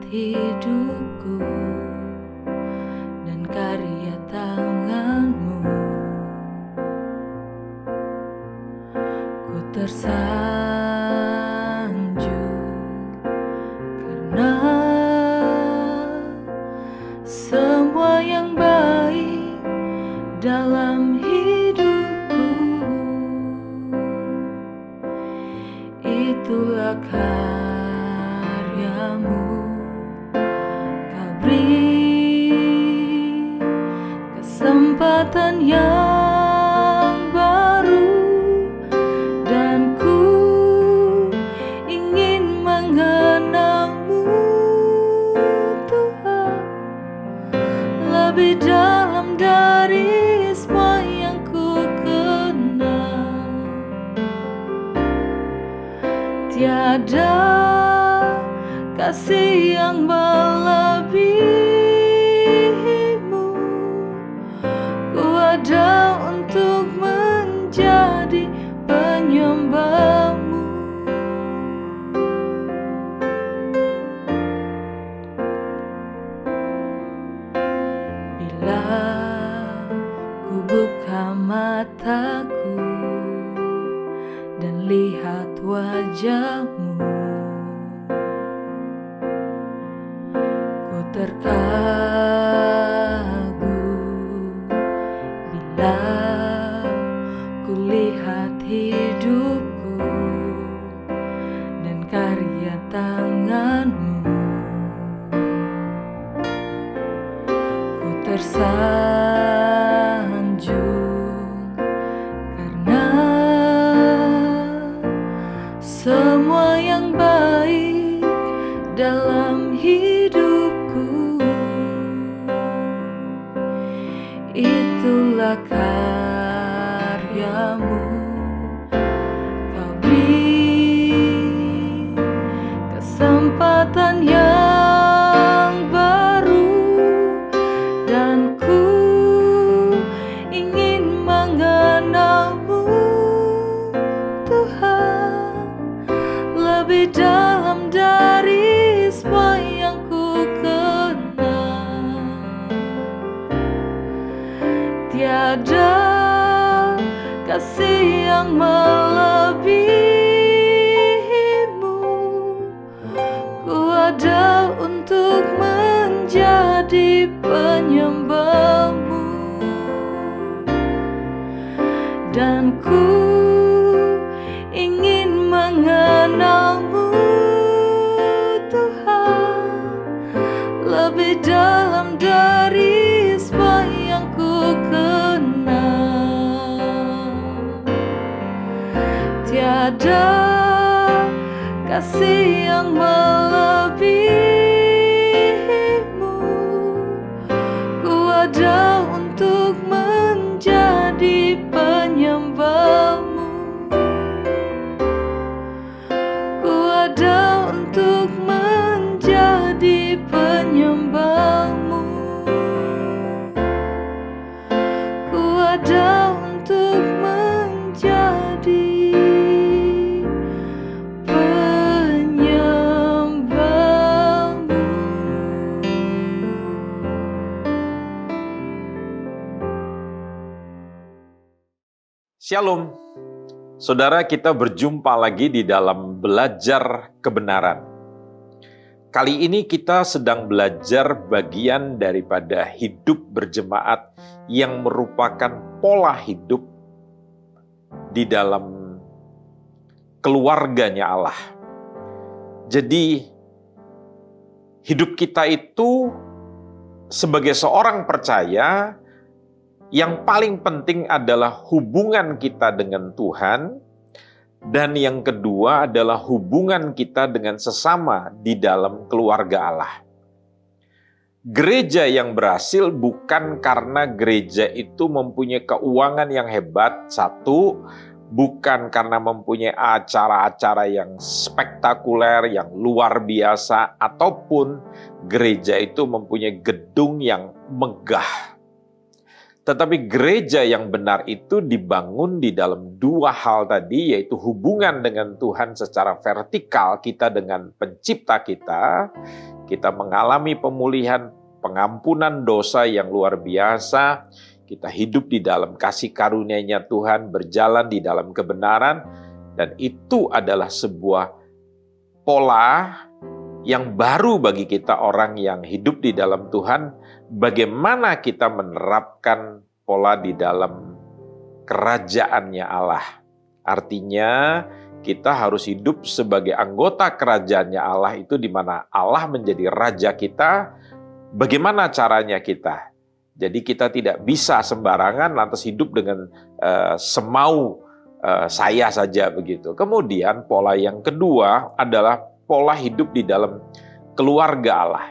hidupku dan karya tanganmu. Ku tersanjung karena semua yang baik dalam hidupku, itulah karyamu. Kau beri kesempatan yang baru, dan ku ingin mengenalmu, Tuhan, lebih dalam dari semua yang ku kenal. Tiada kasih yang melebihimu. Ku ada untuk menjadi penyembahmu. Bila ku buka mataku dan lihat wajahmu, ku terkagum bila ku lihat hidupku dan karya tanganmu. Ku tersanjung karena semua yang baik dalam hidupku, itulah karyamu. Kau beri kesempatan yang baru, dan ku ingin mengenalmu, Tuhan, lebih dalam dari semua yang ku kenal. Tiada kasih yang melebihimu. Ku ada untuk menjadi penyembahmu, dan ku ingin mengenalmu, Tuhan, lebih dalam dari semua yang ku kenal. Tiada kasih yang melebihimu. Ku ada untuk menjadi penyembahmu. Ku ada untuk menjadi penyembahmu. Ku ada untuk menjadi penyembahmu. Shalom, saudara, kita berjumpa lagi di dalam belajar kebenaran. Kali ini kita sedang belajar bagian daripada hidup berjemaat yang merupakan pola hidup di dalam keluarganya Allah. Jadi, hidup kita itu sebagai seorang percaya, yang paling penting adalah hubungan kita dengan Tuhan, dan yang kedua adalah hubungan kita dengan sesama di dalam keluarga Allah. Gereja yang berhasil bukan karena gereja itu mempunyai keuangan yang hebat, satu, bukan karena mempunyai acara-acara yang spektakuler, yang luar biasa, ataupun gereja itu mempunyai gedung yang megah. Tetapi gereja yang benar itu dibangun di dalam dua hal tadi, yaitu hubungan dengan Tuhan secara vertikal kita dengan pencipta kita. kita mengalami pemulihan, pengampunan dosa yang luar biasa, kita hidup di dalam kasih karunia-Nya Tuhan, berjalan di dalam kebenaran, dan itu adalah sebuah pola yang baru bagi kita orang yang hidup di dalam Tuhan, bagaimana kita menerapkan pola di dalam kerajaannya Allah. Artinya, kita harus hidup sebagai anggota kerajaannya Allah itu di mana Allah menjadi raja kita. Bagaimana caranya kita? Jadi kita tidak bisa sembarangan lantas hidup dengan semau saya saja begitu. Kemudian pola yang kedua adalah pola hidup di dalam keluarga Allah.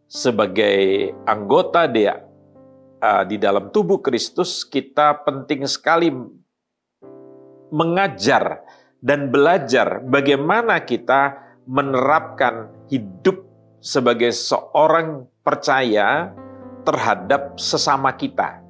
Sebagai anggota dia di dalam tubuh Kristus, kita penting sekali mengajar dan belajar bagaimana kita menerapkan hidup sebagai seorang percaya terhadap sesama kita.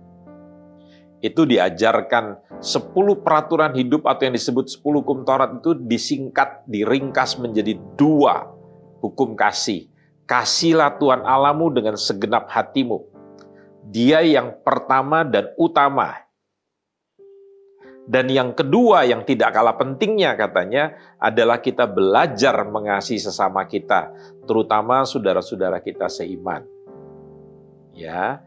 Itu diajarkan 10 peraturan hidup atau yang disebut 10 hukum Taurat itu disingkat, diringkas menjadi 2 hukum kasih. Kasihilah Tuhan Allahmu dengan segenap hatimu. Dia yang pertama dan utama. Dan yang kedua yang tidak kalah pentingnya katanya adalah kita belajar mengasihi sesama kita, terutama saudara-saudara kita seiman. Ya.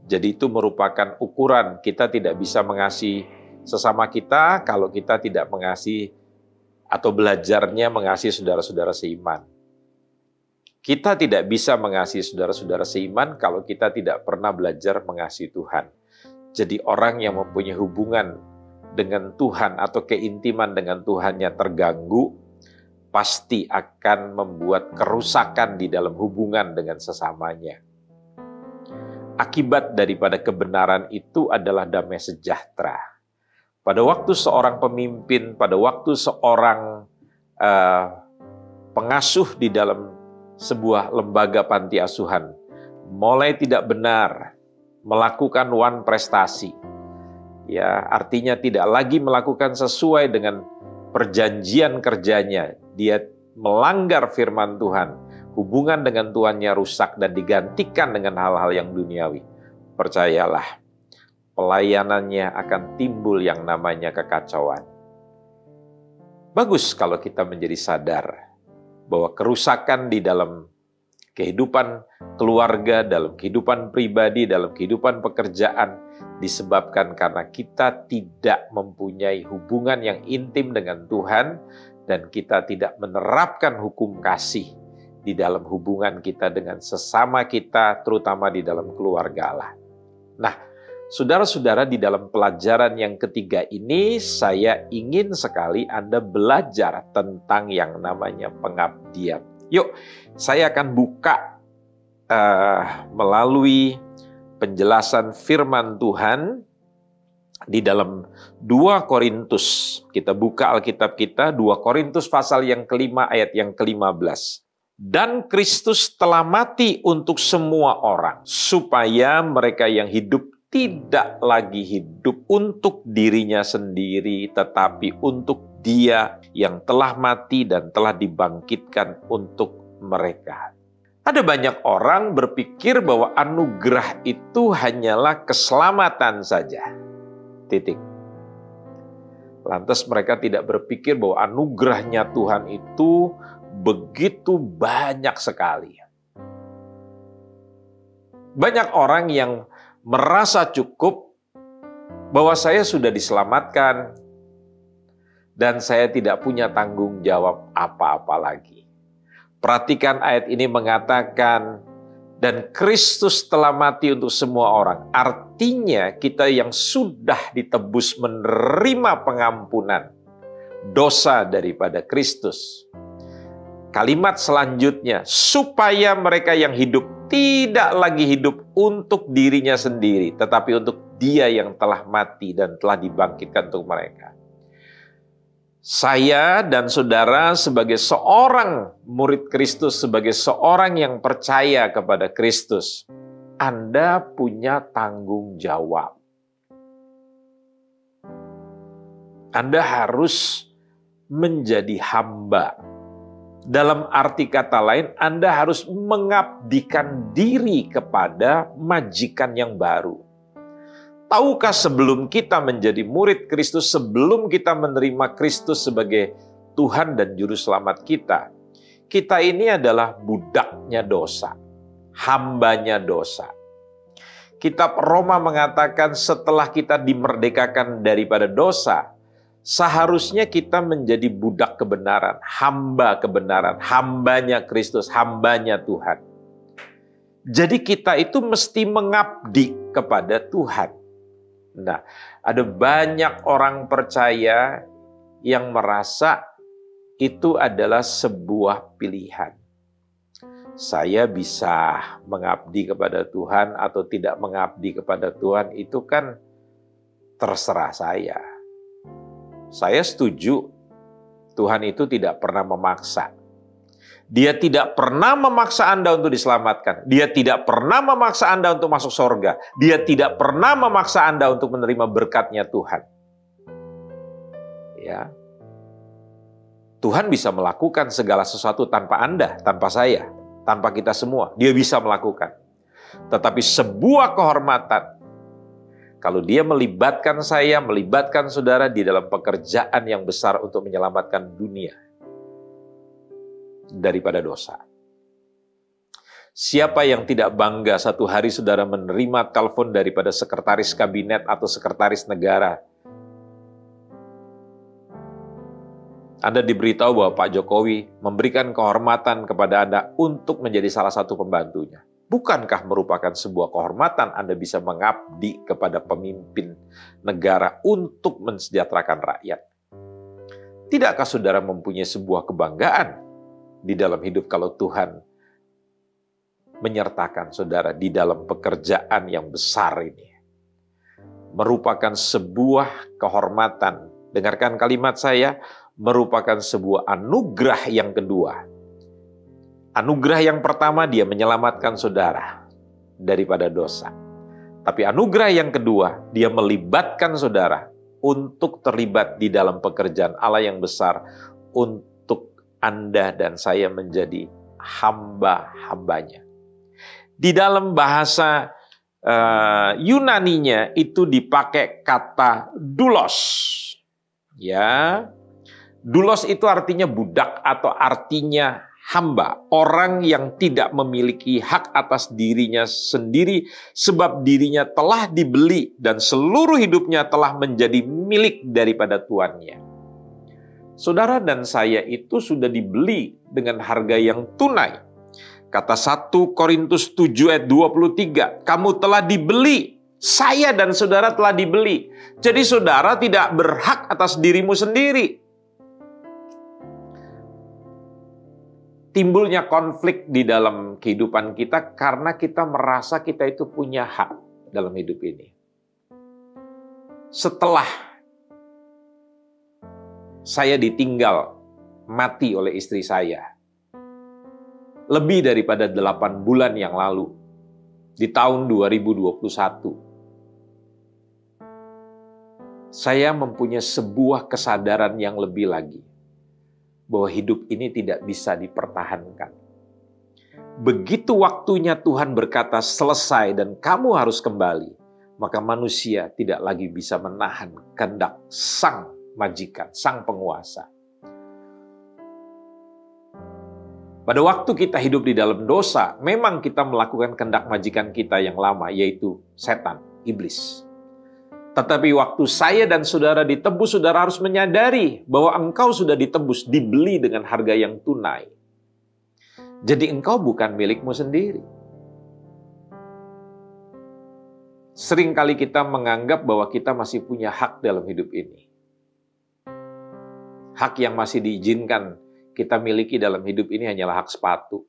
Jadi itu merupakan ukuran kita tidak bisa mengasihi sesama kita kalau kita tidak mengasihi atau belajarnya mengasihi saudara-saudara seiman. Kita tidak bisa mengasihi saudara-saudara seiman kalau kita tidak pernah belajar mengasihi Tuhan. Jadi orang yang mempunyai hubungan dengan Tuhan atau keintiman dengan Tuhannya terganggu, pasti akan membuat kerusakan di dalam hubungan dengan sesamanya. Akibat daripada kebenaran itu adalah damai sejahtera. Pada waktu seorang pemimpin, pada waktu seorang pengasuh di dalam sebuah lembaga panti asuhan mulai tidak benar melakukan one prestasi, ya artinya tidak lagi melakukan sesuai dengan perjanjian kerjanya, dia melanggar firman Tuhan, hubungan dengan Tuhannya rusak dan digantikan dengan hal-hal yang duniawi. Percayalah, pelayanannya akan timbul yang namanya kekacauan. Bagus kalau kita menjadi sadar bahwa kerusakan di dalam kehidupan keluarga, dalam kehidupan pribadi, dalam kehidupan pekerjaan disebabkan karena kita tidak mempunyai hubungan yang intim dengan Tuhan dan kita tidak menerapkan hukum kasih di dalam hubungan kita dengan sesama kita, terutama di dalam keluarga Allah. Nah, saudara-saudara, di dalam pelajaran yang ketiga ini saya ingin sekali Anda belajar tentang yang namanya pengabdian. Yuk, saya akan buka melalui penjelasan firman Tuhan di dalam 2 Korintus. Kita buka Alkitab kita, 2 Korintus pasal yang kelima ayat yang ke-15. Dan Kristus telah mati untuk semua orang, supaya mereka yang hidup tidak lagi hidup untuk dirinya sendiri, tetapi untuk Dia yang telah mati dan telah dibangkitkan untuk mereka. Ada banyak orang berpikir bahwa anugerah itu hanyalah keselamatan saja. Titik. Lantas mereka tidak berpikir bahwa anugerahnya Tuhan itu begitu banyak sekali. Banyak orang yang merasa cukup bahwa saya sudah diselamatkan dan saya tidak punya tanggung jawab apa-apa lagi. Perhatikan ayat ini mengatakan, dan Kristus telah mati untuk semua orang. Artinya kita yang sudah ditebus menerima pengampunan dosa daripada Kristus. Kalimat selanjutnya, supaya mereka yang hidup tidak lagi hidup untuk dirinya sendiri, tetapi untuk Dia yang telah mati dan telah dibangkitkan untuk mereka. Saya dan saudara sebagai seorang murid Kristus, sebagai seorang yang percaya kepada Kristus, Anda punya tanggung jawab. Anda harus menjadi hamba Dalam arti kata lain, Anda harus mengabdikan diri kepada majikan yang baru. Tahukah sebelum kita menjadi murid Kristus, sebelum kita menerima Kristus sebagai Tuhan dan Juru Selamat kita, kita ini adalah budaknya dosa, hambanya dosa. Kitab Roma mengatakan setelah kita dimerdekakan daripada dosa, seharusnya kita menjadi budak kebenaran, hambanya Kristus, hambanya Tuhan. Jadi kita itu mesti mengabdi kepada Tuhan. Nah, ada banyak orang percaya yang merasa itu adalah sebuah pilihan. Saya bisa mengabdi kepada Tuhan atau tidak mengabdi kepada Tuhan, itu kan terserah saya. Saya setuju, Tuhan itu tidak pernah memaksa. Dia tidak pernah memaksa Anda untuk diselamatkan. Dia tidak pernah memaksa Anda untuk masuk surga. Dia tidak pernah memaksa Anda untuk menerima berkatnya Tuhan. Ya. Tuhan bisa melakukan segala sesuatu tanpa Anda, tanpa saya, tanpa kita semua. Dia bisa melakukan. Tetapi sebuah kehormatan, kalau dia melibatkan saya, melibatkan saudara di dalam pekerjaan yang besar untuk menyelamatkan dunia daripada dosa. Siapa yang tidak bangga satu hari saudara menerima telepon daripada sekretaris kabinet atau sekretaris negara? Anda diberitahu bahwa Pak Jokowi memberikan kehormatan kepada Anda untuk menjadi salah satu pembantunya. Bukankah merupakan sebuah kehormatan Anda bisa mengabdi kepada pemimpin negara untuk mensejahterakan rakyat? Tidakkah saudara mempunyai sebuah kebanggaan di dalam hidup kalau Tuhan menyertakan saudara di dalam pekerjaan yang besar ini? Merupakan sebuah kehormatan. Dengarkan kalimat saya, merupakan sebuah anugerah yang kedua. Anugerah yang pertama, dia menyelamatkan saudara daripada dosa. Tapi anugerah yang kedua, dia melibatkan saudara untuk terlibat di dalam pekerjaan Allah yang besar, untuk Anda dan saya menjadi hamba-hambanya. Di dalam bahasa Yunaninya itu dipakai kata doulos. Ya, doulos itu artinya budak atau artinya hamba, orang yang tidak memiliki hak atas dirinya sendiri sebab dirinya telah dibeli dan seluruh hidupnya telah menjadi milik daripada tuannya. Saudara dan saya itu sudah dibeli dengan harga yang tunai. Kata 1 Korintus 7 ayat 23, kamu telah dibeli, saya dan saudara telah dibeli. Jadi saudara tidak berhak atas dirimu sendiri. Timbulnya konflik di dalam kehidupan kita karena kita merasa kita itu punya hak dalam hidup ini. Setelah saya ditinggal mati oleh istri saya, lebih daripada 8 bulan yang lalu, di tahun 2021, saya mempunyai sebuah kesadaran yang lebih lagi, bahwa hidup ini tidak bisa dipertahankan. Begitu waktunya Tuhan berkata selesai dan kamu harus kembali, maka manusia tidak lagi bisa menahan kehendak sang majikan, sang penguasa. Pada waktu kita hidup di dalam dosa, memang kita melakukan kehendak majikan kita yang lama, yaitu setan, iblis. Tetapi waktu saya dan saudara ditebus, saudara harus menyadari bahwa engkau sudah ditebus, dibeli dengan harga yang tunai. Jadi engkau bukan milikmu sendiri. Seringkali kita menganggap bahwa kita masih punya hak dalam hidup ini. Hak yang masih diizinkan kita miliki dalam hidup ini hanyalah hak sepatu.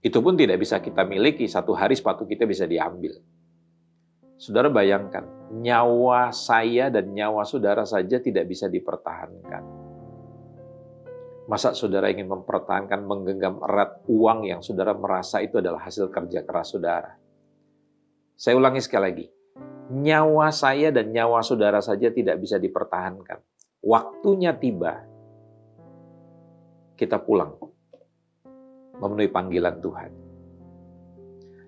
Itu pun tidak bisa kita miliki, satu hari sepatu kita bisa diambil. Saudara bayangkan, nyawa saya dan nyawa saudara saja tidak bisa dipertahankan. Masa saudara ingin mempertahankan, menggenggam erat uang yang saudara merasa itu adalah hasil kerja keras saudara? Saya ulangi sekali lagi, nyawa saya dan nyawa saudara saja tidak bisa dipertahankan. Waktunya tiba, kita pulang memenuhi panggilan Tuhan.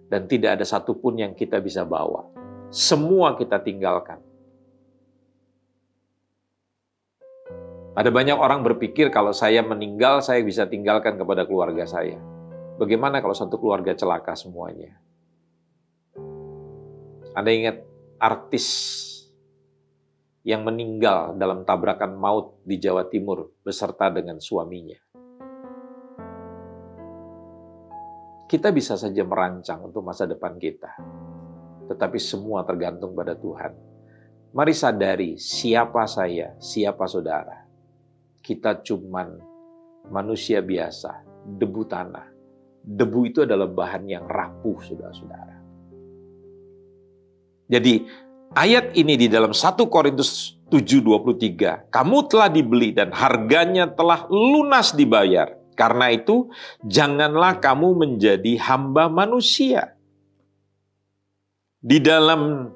Dan tidak ada satupun yang kita bisa bawa. Semua kita tinggalkan. Ada banyak orang berpikir kalau saya meninggal, saya bisa tinggalkan kepada keluarga saya. Bagaimana kalau satu keluarga celaka semuanya? Anda ingat artis yang meninggal dalam tabrakan maut di Jawa Timur beserta dengan suaminya. Kita bisa saja merancang untuk masa depan kita, tetapi semua tergantung pada Tuhan. Mari sadari siapa saya, siapa saudara. Kita cuman manusia biasa, debu tanah. Debu itu adalah bahan yang rapuh, saudara-saudara. Jadi, ayat ini di dalam 1 Korintus 7:23, kamu telah dibeli dan harganya telah lunas dibayar. Karena itu, janganlah kamu menjadi hamba manusia. Di dalam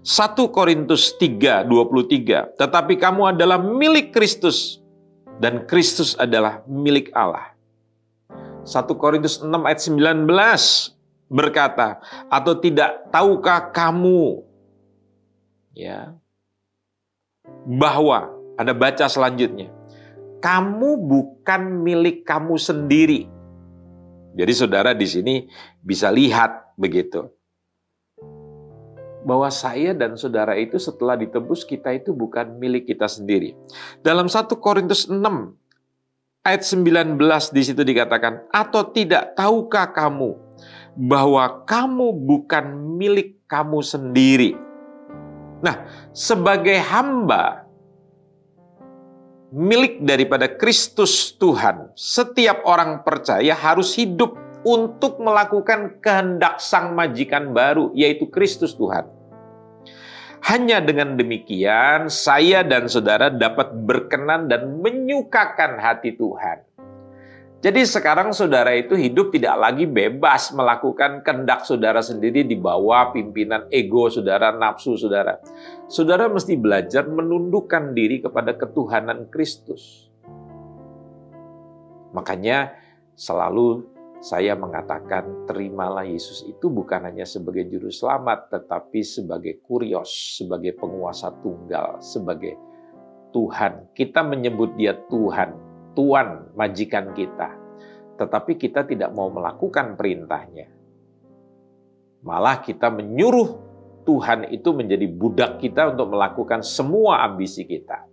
1 Korintus 3:23, tetapi kamu adalah milik Kristus, dan Kristus adalah milik Allah. 1 Korintus 6 ayat 19 berkata, atau tidak tahukah kamu bahwa, Anda baca selanjutnya, kamu bukan milik kamu sendiri. Jadi saudara di sini bisa lihat begitu, bahwa saya dan saudara itu setelah ditebus, kita itu bukan milik kita sendiri. Dalam 1 Korintus 6 ayat 19 di situ dikatakan, atau tidak tahukah kamu bahwa kamu bukan milik kamu sendiri. Nah, sebagai hamba milik daripada Kristus Tuhan, setiap orang percaya harus hidup untuk melakukan kehendak Sang Majikan baru, yaitu Kristus Tuhan. Hanya dengan demikian, saya dan saudara dapat berkenan dan menyukakan hati Tuhan. Jadi sekarang saudara itu hidup tidak lagi bebas melakukan kehendak saudara sendiri di bawah pimpinan ego saudara, nafsu saudara. Saudara mesti belajar menundukkan diri kepada ketuhanan Kristus. Makanya selalu saya mengatakan, terimalah Yesus itu bukan hanya sebagai juru selamat, tetapi sebagai kurios, sebagai penguasa tunggal, sebagai Tuhan. Kita menyebut dia Tuhan, Tuan, majikan kita. Tetapi kita tidak mau melakukan perintahnya. Malah kita menyuruh Tuhan itu menjadi budak kita untuk melakukan semua ambisi kita.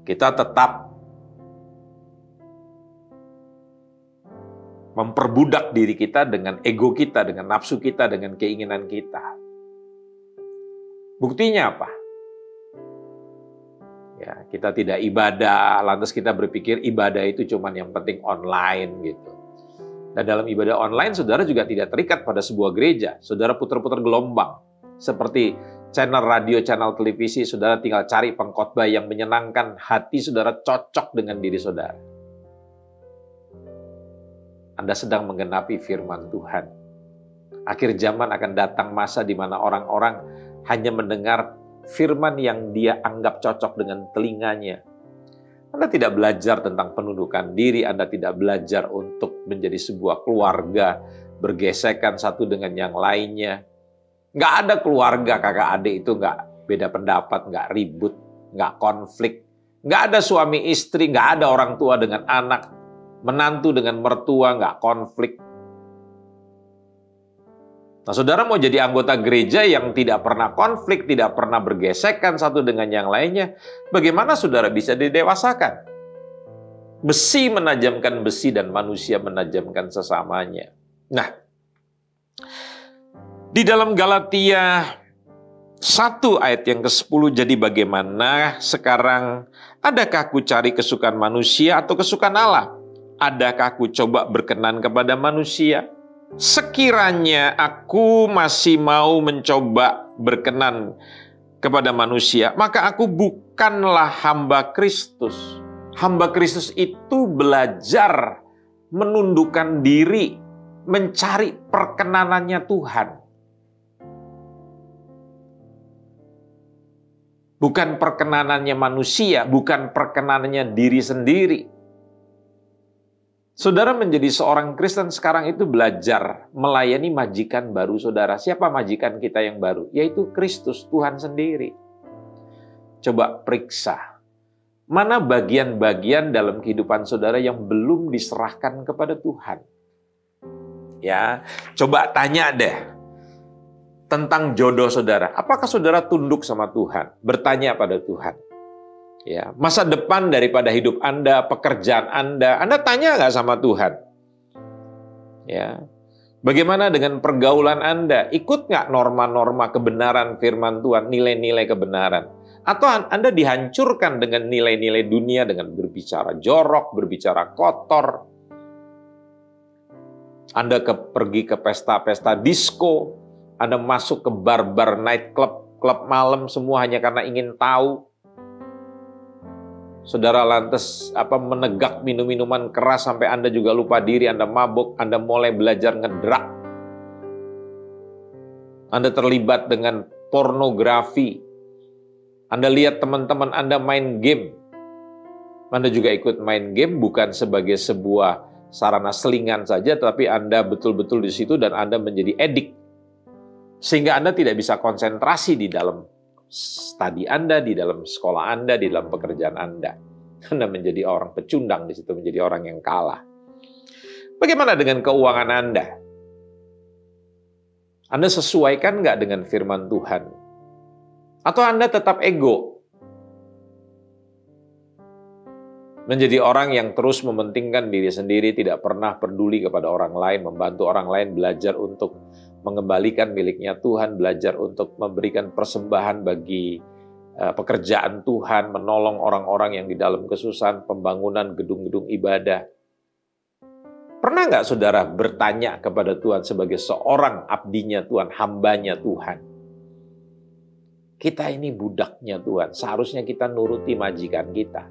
Kita tetap memperbudak diri kita dengan ego kita, dengan nafsu kita, dengan keinginan kita. Buktinya apa? Ya, kita tidak ibadah, lantas kita berpikir ibadah itu cuma yang penting online gitu. Dan dalam ibadah online, saudara juga tidak terikat pada sebuah gereja. Saudara putar-putar gelombang. Seperti channel radio, channel televisi, saudara tinggal cari pengkhotbah yang menyenangkan hati saudara, cocok dengan diri saudara. Anda sedang menggenapi firman Tuhan. Akhir zaman akan datang masa di mana orang-orang hanya mendengar firman yang dia anggap cocok dengan telinganya. Anda tidak belajar tentang penundukan diri, Anda tidak belajar untuk menjadi sebuah keluarga, bergesekan satu dengan yang lainnya. Nggak ada keluarga kakak adik itu nggak beda pendapat, nggak ribut, nggak konflik. Nggak ada suami istri, nggak ada orang tua dengan anak, menantu dengan mertua, nggak konflik. Nah, saudara mau jadi anggota gereja yang tidak pernah konflik, tidak pernah bergesekan satu dengan yang lainnya, bagaimana saudara bisa didewasakan? Besi menajamkan besi dan manusia menajamkan sesamanya. Nah, di dalam Galatia 1 ayat yang ke-10, jadi bagaimana sekarang? Adakah aku cari kesukaan manusia atau kesukaan Allah? Adakah aku coba berkenan kepada manusia? Sekiranya aku masih mau mencoba berkenan kepada manusia, maka aku bukanlah hamba Kristus. Hamba Kristus itu belajar menundukkan diri, mencari perkenanannya Tuhan. Bukan perkenanannya manusia, bukan perkenanannya diri sendiri. Saudara menjadi seorang Kristen sekarang itu belajar melayani majikan baru saudara. Siapa majikan kita yang baru? Yaitu Kristus, Tuhan sendiri. Coba periksa. Mana bagian-bagian dalam kehidupan saudara yang belum diserahkan kepada Tuhan? Ya, coba tanya deh tentang jodoh saudara. Apakah saudara tunduk sama Tuhan? Bertanya pada Tuhan. Ya, masa depan daripada hidup Anda, pekerjaan Anda tanya nggak sama Tuhan? Ya, bagaimana dengan pergaulan Anda? Ikut nggak norma-norma kebenaran firman Tuhan, nilai-nilai kebenaran? Atau Anda dihancurkan dengan nilai-nilai dunia dengan berbicara jorok, berbicara kotor? Anda pergi ke pesta-pesta disco, Anda masuk ke bar-bar night club, klub malam semua hanya karena ingin tahu. Saudara lantas menegak minum-minuman keras sampai Anda juga lupa diri, Anda mabuk, Anda mulai belajar ngedrak. Anda terlibat dengan pornografi. Anda lihat teman-teman Anda main game. Anda juga ikut main game bukan sebagai sebuah sarana selingan saja, tapi Anda betul-betul di situ dan Anda menjadi edik. Sehingga Anda tidak bisa konsentrasi di dalam studi Anda, di dalam sekolah Anda, di dalam pekerjaan Anda. Anda menjadi orang pecundang di situ, menjadi orang yang kalah. Bagaimana dengan keuangan Anda? Anda sesuaikan nggak dengan firman Tuhan? Atau Anda tetap ego? Menjadi orang yang terus mementingkan diri sendiri, tidak pernah peduli kepada orang lain, membantu orang lain belajar untuk mengembalikan miliknya Tuhan, belajar untuk memberikan persembahan bagi pekerjaan Tuhan, menolong orang-orang yang di dalam kesusahan, pembangunan gedung-gedung ibadah. Pernah nggak saudara bertanya kepada Tuhan sebagai seorang abdinya Tuhan, hambanya Tuhan? Kita ini budaknya Tuhan, seharusnya kita nuruti majikan kita.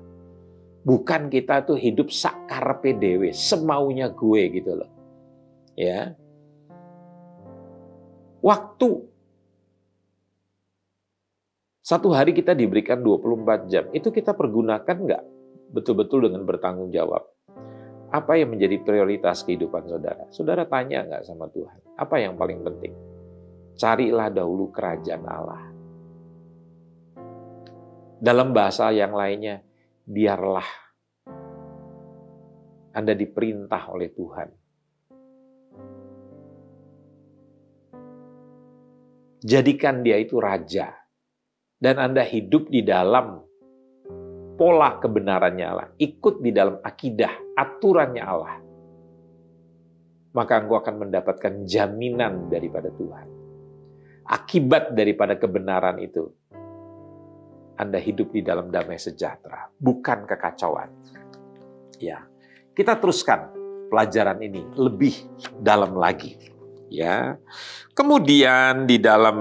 Bukan kita tuh hidup sakarpe dewe, semaunya gue gitu loh. Ya. Waktu. Satu hari kita diberikan 24 jam. Itu kita pergunakan nggak betul-betul dengan bertanggung jawab? Apa yang menjadi prioritas kehidupan saudara? Saudara tanya nggak sama Tuhan? Apa yang paling penting? Carilah dahulu kerajaan Allah. Dalam bahasa yang lainnya, biarlah Anda diperintah oleh Tuhan. Jadikan dia itu raja. Dan Anda hidup di dalam pola kebenarannya Allah. Ikut di dalam akidah, aturannya Allah. Maka engkau akan mendapatkan jaminan daripada Tuhan. Akibat daripada kebenaran itu, Anda hidup di dalam damai sejahtera, bukan kekacauan. Ya, kita teruskan pelajaran ini lebih dalam lagi. Ya, kemudian di dalam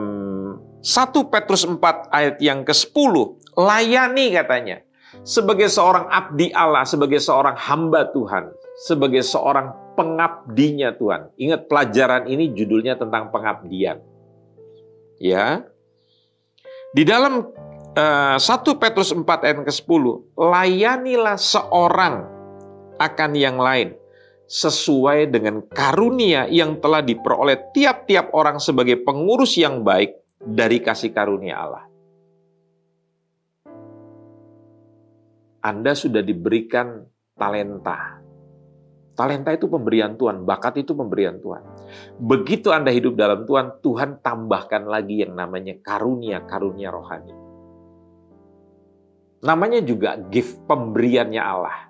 1 Petrus 4 ayat yang ke-10, layani katanya. Sebagai seorang abdi Allah, sebagai seorang hamba Tuhan, sebagai seorang pengabdinya Tuhan. Ingat pelajaran ini judulnya tentang pengabdian. Ya, di dalam 1 Petrus 4 ayat ke-10, layanilah seorang akan yang lain, sesuai dengan karunia yang telah diperoleh tiap-tiap orang sebagai pengurus yang baik dari kasih karunia Allah. Anda sudah diberikan talenta. Talenta itu pemberian Tuhan, bakat itu pemberian Tuhan. Begitu Anda hidup dalam Tuhan, Tuhan tambahkan lagi yang namanya karunia-karunia rohani. Namanya juga gift, pemberiannya Allah.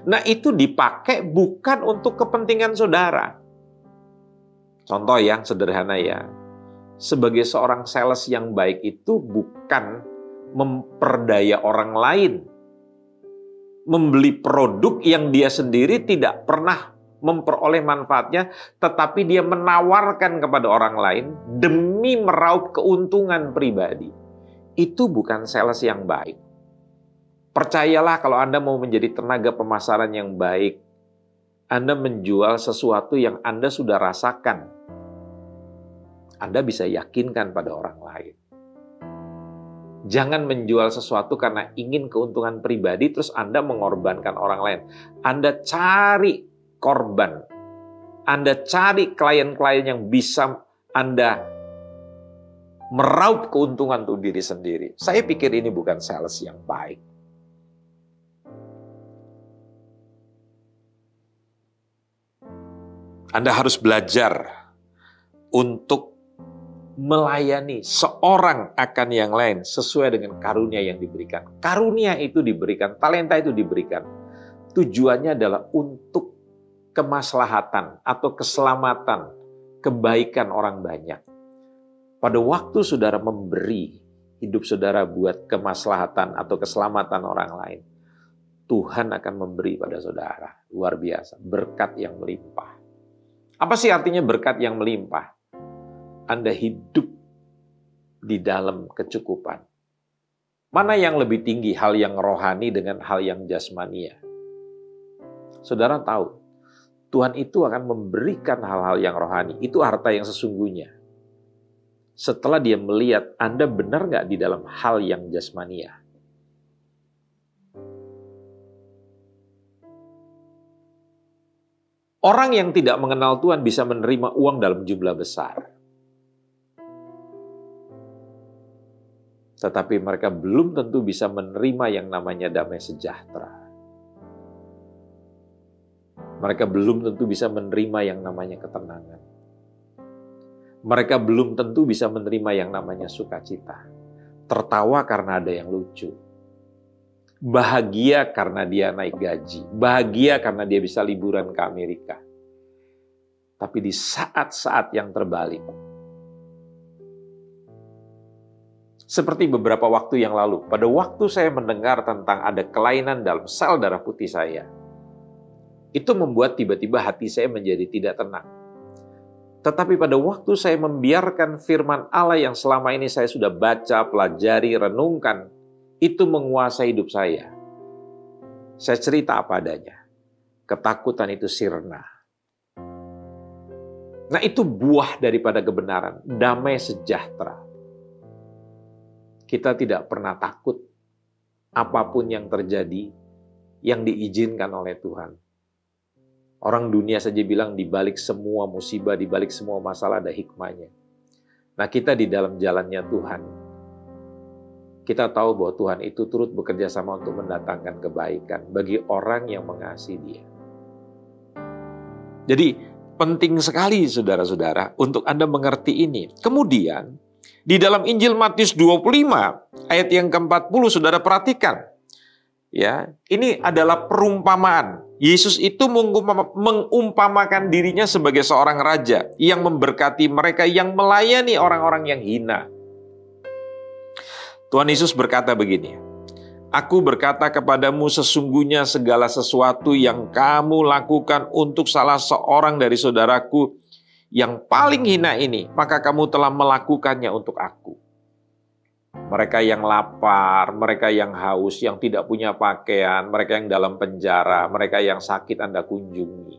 Nah, itu dipakai bukan untuk kepentingan saudara. Contoh yang sederhana ya. Sebagai seorang sales yang baik itu bukan memperdaya orang lain. Membeli produk yang dia sendiri tidak pernah memperoleh manfaatnya, tetapi dia menawarkan kepada orang lain demi meraup keuntungan pribadi. Itu bukan sales yang baik. Percayalah kalau Anda mau menjadi tenaga pemasaran yang baik, Anda menjual sesuatu yang Anda sudah rasakan. Anda bisa yakinkan pada orang lain. Jangan menjual sesuatu karena ingin keuntungan pribadi, terus Anda mengorbankan orang lain. Anda cari korban. Anda cari klien-klien yang bisa Anda meraup keuntungan untuk diri sendiri. Saya pikir ini bukan sales yang baik. Anda harus belajar untuk melayani seorang akan yang lain sesuai dengan karunia yang diberikan. Karunia itu diberikan, talenta itu diberikan. Tujuannya adalah untuk kemaslahatan atau keselamatan, kebaikan orang banyak. Pada waktu saudara memberi hidup saudara buat kemaslahatan atau keselamatan orang lain, Tuhan akan memberi pada saudara. Luar biasa, berkat yang melimpah. Apa sih artinya berkat yang melimpah? Anda hidup di dalam kecukupan. Mana yang lebih tinggi, hal yang rohani dengan hal yang jasmania? Saudara tahu, Tuhan itu akan memberikan hal-hal yang rohani. Itu harta yang sesungguhnya. Setelah dia melihat Anda benar nggak di dalam hal yang jasmania. Orang yang tidak mengenal Tuhan bisa menerima uang dalam jumlah besar. Tetapi mereka belum tentu bisa menerima yang namanya damai sejahtera. Mereka belum tentu bisa menerima yang namanya ketenangan. Mereka belum tentu bisa menerima yang namanya sukacita. Tertawa karena ada yang lucu. Bahagia karena dia naik gaji. Bahagia karena dia bisa liburan ke Amerika. Tapi di saat-saat yang terbalik, seperti beberapa waktu yang lalu, pada waktu saya mendengar tentang ada kelainan dalam sel darah putih saya, itu membuat tiba-tiba hati saya menjadi tidak tenang. Tetapi pada waktu saya membiarkan firman Allah yang selama ini saya sudah baca, pelajari, renungkan, itu menguasai hidup saya. Saya cerita apa adanya. Ketakutan itu sirna. Nah, itu buah daripada kebenaran, damai sejahtera. Kita tidak pernah takut apapun yang terjadi yang diizinkan oleh Tuhan. Orang dunia saja bilang di balik semua musibah, di balik semua masalah ada hikmahnya. Nah, kita di dalam jalannya Tuhan, kita tahu bahwa Tuhan itu turut bekerja sama untuk mendatangkan kebaikan bagi orang yang mengasihi Dia. Jadi, penting sekali saudara-saudara untuk Anda mengerti ini. Kemudian, di dalam Injil Matius 25 ayat yang ke-40 saudara perhatikan. Ya, ini adalah perumpamaan. Yesus itu mengumpamakan dirinya sebagai seorang raja yang memberkati mereka yang melayani orang-orang yang hina. Tuhan Yesus berkata begini, "Aku berkata kepadamu sesungguhnya segala sesuatu yang kamu lakukan untuk salah seorang dari saudaraku yang paling hina ini, maka kamu telah melakukannya untuk aku." Mereka yang lapar, mereka yang haus, yang tidak punya pakaian, mereka yang dalam penjara, mereka yang sakit Anda kunjungi.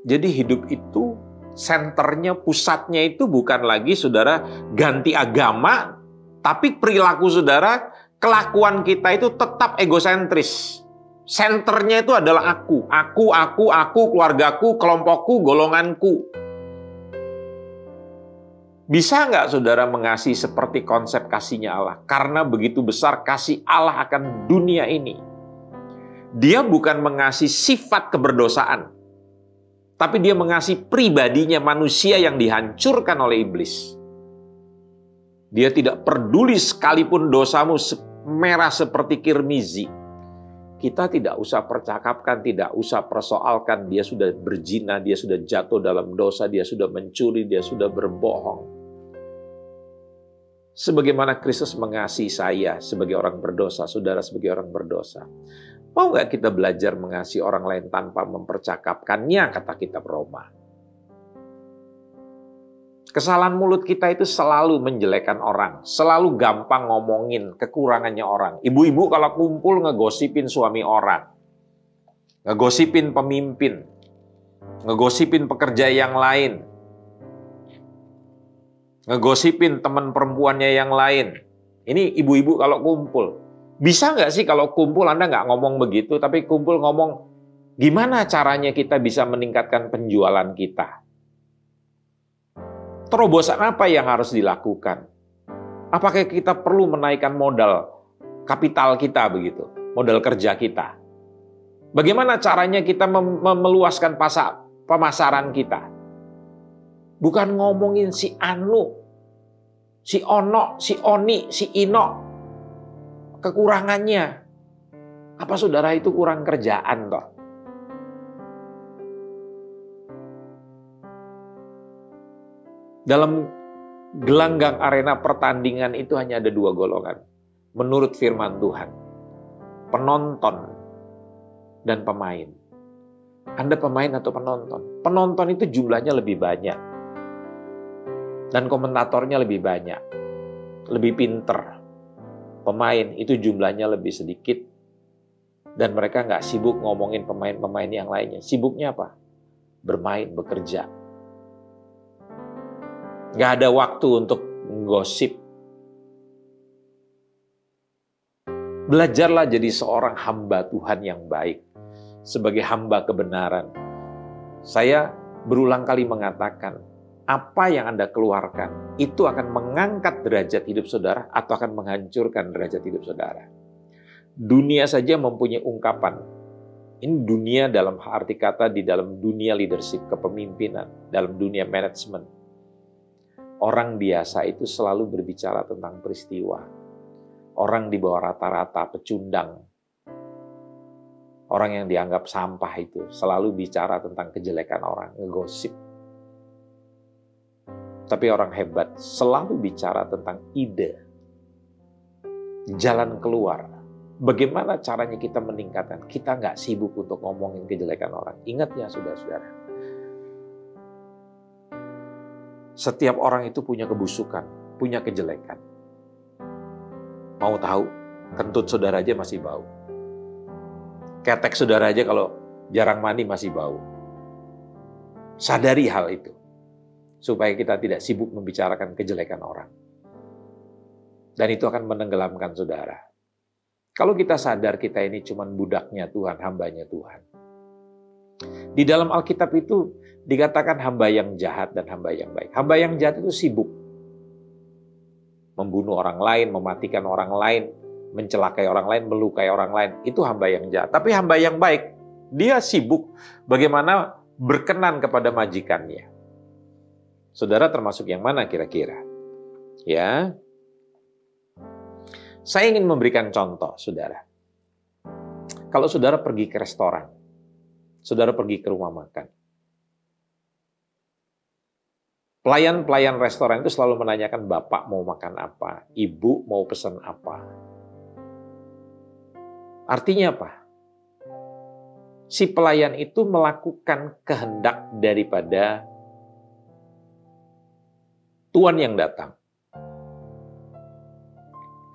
Jadi hidup itu, senternya, pusatnya itu bukan lagi saudara ganti agama, tapi perilaku saudara, kelakuan kita itu tetap egosentris. Senternya itu adalah aku, keluargaku, kelompokku, golonganku. Bisa nggak saudara mengasihi seperti konsep kasihnya Allah? Karena begitu besar kasih Allah akan dunia ini. Dia bukan mengasihi sifat keberdosaan, tapi dia mengasihi pribadinya manusia yang dihancurkan oleh iblis. Dia tidak peduli sekalipun dosamu merah seperti kirmizi. Kita tidak usah percakapkan, tidak usah persoalkan. Dia sudah berzina, dia sudah jatuh dalam dosa, dia sudah mencuri, dia sudah berbohong. Sebagaimana Kristus mengasihi saya sebagai orang berdosa, saudara sebagai orang berdosa. Mau nggak kita belajar mengasihi orang lain tanpa mempercakapkannya, kata kitab Roma. Kesalahan mulut kita itu selalu menjelekan orang, selalu gampang ngomongin kekurangannya orang. Ibu-ibu kalau kumpul ngegosipin suami orang, ngegosipin pemimpin, ngegosipin pekerja yang lain. ngegosipin teman perempuannya yang lain. Ini ibu-ibu kalau kumpul. Bisa nggak sih kalau kumpul Anda nggak ngomong begitu, tapi kumpul ngomong, gimana caranya kita bisa meningkatkan penjualan kita? Terobosan apa yang harus dilakukan? Apakah kita perlu menaikkan modal kapital kita begitu, modal kerja kita? Bagaimana caranya kita meluaskan pemasaran kita? Bukan ngomongin si Anu, si Ono, si Oni, si Ino, kekurangannya. Apa saudara itu kurang kerjaan toh? Dalam gelanggang arena pertandingan itu hanya ada dua golongan. Menurut firman Tuhan, penonton dan pemain. Anda pemain atau penonton? Penonton itu jumlahnya lebih banyak. Dan komentatornya lebih banyak. Lebih pinter. Pemain itu jumlahnya lebih sedikit. Dan mereka nggak sibuk ngomongin pemain-pemain yang lainnya. Sibuknya apa? Bermain, bekerja. Nggak ada waktu untuk gosip. Belajarlah jadi seorang hamba Tuhan yang baik. Sebagai hamba kebenaran. Saya berulang kali mengatakan, apa yang Anda keluarkan, itu akan mengangkat derajat hidup saudara atau akan menghancurkan derajat hidup saudara. Dunia saja mempunyai ungkapan. Ini dunia dalam arti kata di dalam dunia leadership, kepemimpinan, dalam dunia manajemen. Orang biasa itu selalu berbicara tentang peristiwa. Orang di bawah rata-rata, pecundang. Orang yang dianggap sampah itu selalu bicara tentang kejelekan orang, ngegosip. Tapi orang hebat selalu bicara tentang ide. Jalan keluar. Bagaimana caranya kita meningkatkan? Kita nggak sibuk untuk ngomongin kejelekan orang. Ingat ya saudara-saudara. Setiap orang itu punya kebusukan, punya kejelekan. Mau tahu? Kentut saudara aja masih bau. Ketek saudara aja kalau jarang mandi masih bau. Sadari hal itu. Supaya kita tidak sibuk membicarakan kejelekan orang. Dan itu akan menenggelamkan saudara. Kalau kita sadar kita ini cuma budaknya Tuhan, hambanya Tuhan. Di dalam Alkitab itu dikatakan hamba yang jahat dan hamba yang baik. Hamba yang jahat itu sibuk. Membunuh orang lain, mematikan orang lain, mencelakai orang lain, melukai orang lain. Itu hamba yang jahat. Tapi hamba yang baik, dia sibuk bagaimana berkenan kepada majikannya. Saudara termasuk yang mana kira-kira? Ya. Saya ingin memberikan contoh, saudara. Kalau saudara pergi ke restoran, saudara pergi ke rumah makan. Pelayan-pelayan restoran itu selalu menanyakan, Bapak mau makan apa? Ibu mau pesan apa? Artinya apa? Si pelayan itu melakukan kehendak daripada Tuan yang datang.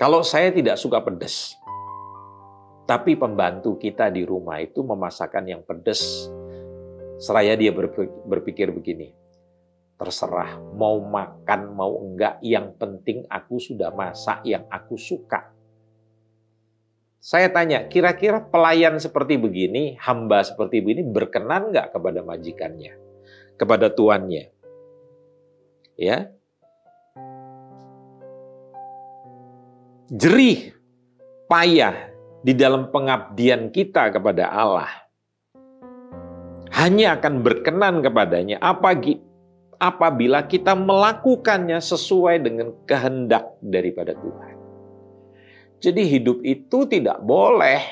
Kalau saya tidak suka pedas, tapi pembantu kita di rumah itu memasakkan yang pedas, seraya dia berpikir begini, terserah mau makan mau enggak, yang penting aku sudah masak yang aku suka. Saya tanya, kira-kira pelayan seperti begini, hamba seperti begini berkenan enggak kepada majikannya, kepada tuannya? Ya. Jerih, payah di dalam pengabdian kita kepada Allah hanya akan berkenan kepadanya apabila kita melakukannya sesuai dengan kehendak daripada Tuhan. Jadi hidup itu tidak boleh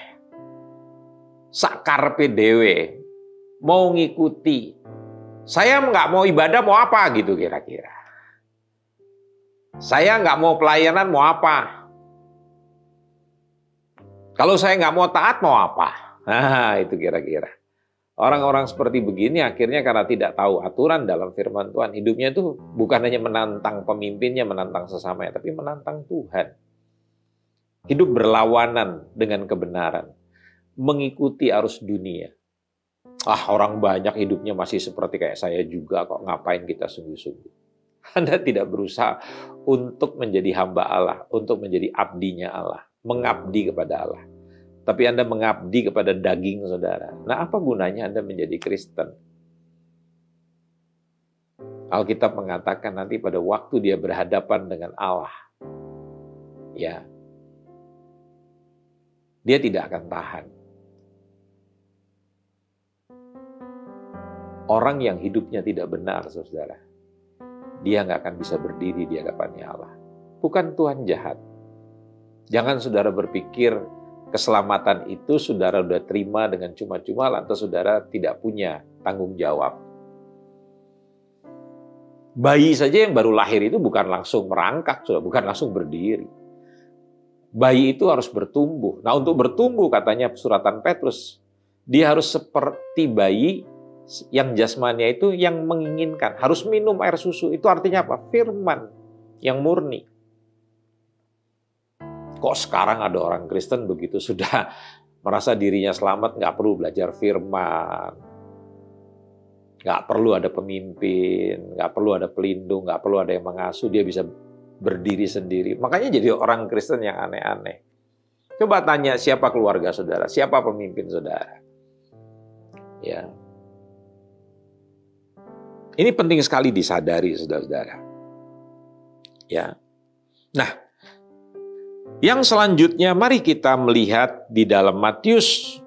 sakarpe dewe, mau ngikuti. Saya nggak mau ibadah, mau apa gitu kira-kira. Saya nggak mau pelayanan, mau apa. Kalau saya nggak mau taat, mau apa? Nah, itu kira-kira. Orang-orang seperti begini akhirnya karena tidak tahu aturan dalam firman Tuhan, hidupnya itu bukan hanya menantang pemimpinnya, menantang sesamanya, tapi menantang Tuhan. Hidup berlawanan dengan kebenaran. Mengikuti arus dunia. Orang banyak hidupnya masih seperti kayak saya juga kok, ngapain kita sungguh-sungguh. Anda tidak berusaha untuk menjadi hamba Allah, untuk menjadi abdinya Allah, mengabdi kepada Allah. Tapi Anda mengabdi kepada daging saudara. Nah, apa gunanya Anda menjadi Kristen? Alkitab mengatakan nanti pada waktu dia berhadapan dengan Allah, ya, dia tidak akan tahan. Orang yang hidupnya tidak benar, saudara, dia nggak akan bisa berdiri di hadapannya Allah. Bukan Tuhan jahat. Jangan saudara berpikir keselamatan itu saudara sudah terima dengan cuma-cuma, lantas saudara tidak punya tanggung jawab. Bayi saja yang baru lahir itu bukan langsung merangkak, bukan langsung berdiri. Bayi itu harus bertumbuh. Nah, untuk bertumbuh katanya suratan Petrus, dia harus seperti bayi yang jasmania itu yang menginginkan. Harus minum air susu. Itu artinya apa? Firman yang murni. Kok sekarang ada orang Kristen begitu sudah merasa dirinya selamat, nggak perlu belajar firman. Nggak perlu ada pemimpin, nggak perlu ada pelindung, nggak perlu ada yang mengasuh, dia bisa berdiri sendiri. Makanya jadi orang Kristen yang aneh-aneh. Coba tanya siapa keluarga saudara, siapa pemimpin saudara. Ya. Ini penting sekali disadari saudara-saudara. Ya. Nah, yang selanjutnya mari kita melihat di dalam Matius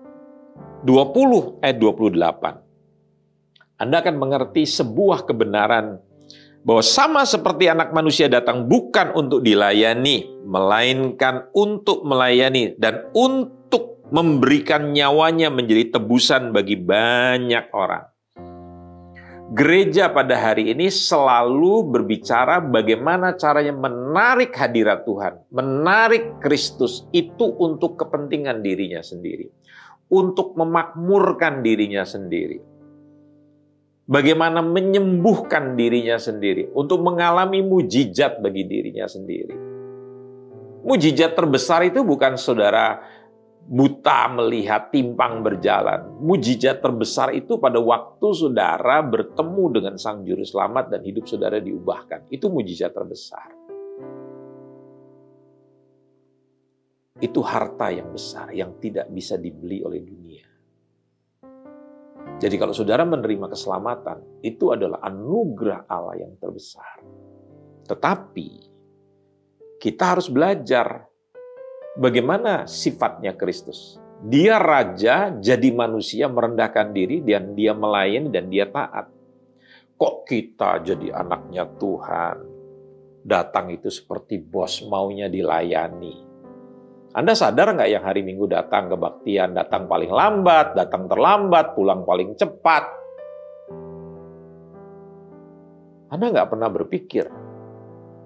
20 ayat 28. Anda akan mengerti sebuah kebenaran bahwa sama seperti Anak Manusia datang bukan untuk dilayani, melainkan untuk melayani dan untuk memberikan nyawanya menjadi tebusan bagi banyak orang. Gereja pada hari ini selalu berbicara bagaimana caranya menarik hadirat Tuhan, menarik Kristus itu untuk kepentingan dirinya sendiri, untuk memakmurkan dirinya sendiri. Bagaimana menyembuhkan dirinya sendiri, untuk mengalami mujizat bagi dirinya sendiri. Mujizat terbesar itu bukan saudara buta melihat, timpang berjalan. Mujizat terbesar itu pada waktu saudara bertemu dengan Sang Juru Selamat dan hidup saudara diubahkan. Itu mujizat terbesar. Itu harta yang besar yang tidak bisa dibeli oleh dunia. Jadi kalau saudara menerima keselamatan, itu adalah anugerah Allah yang terbesar. Tetapi, kita harus belajar bagaimana sifatnya Kristus. Dia raja, jadi manusia, merendahkan diri, dan dia melayani, dan dia taat. Kok kita jadi anaknya Tuhan, datang itu seperti bos maunya dilayani. Anda sadar nggak yang hari Minggu datang kebaktian, datang paling lambat, datang terlambat, pulang paling cepat? Anda nggak pernah berpikir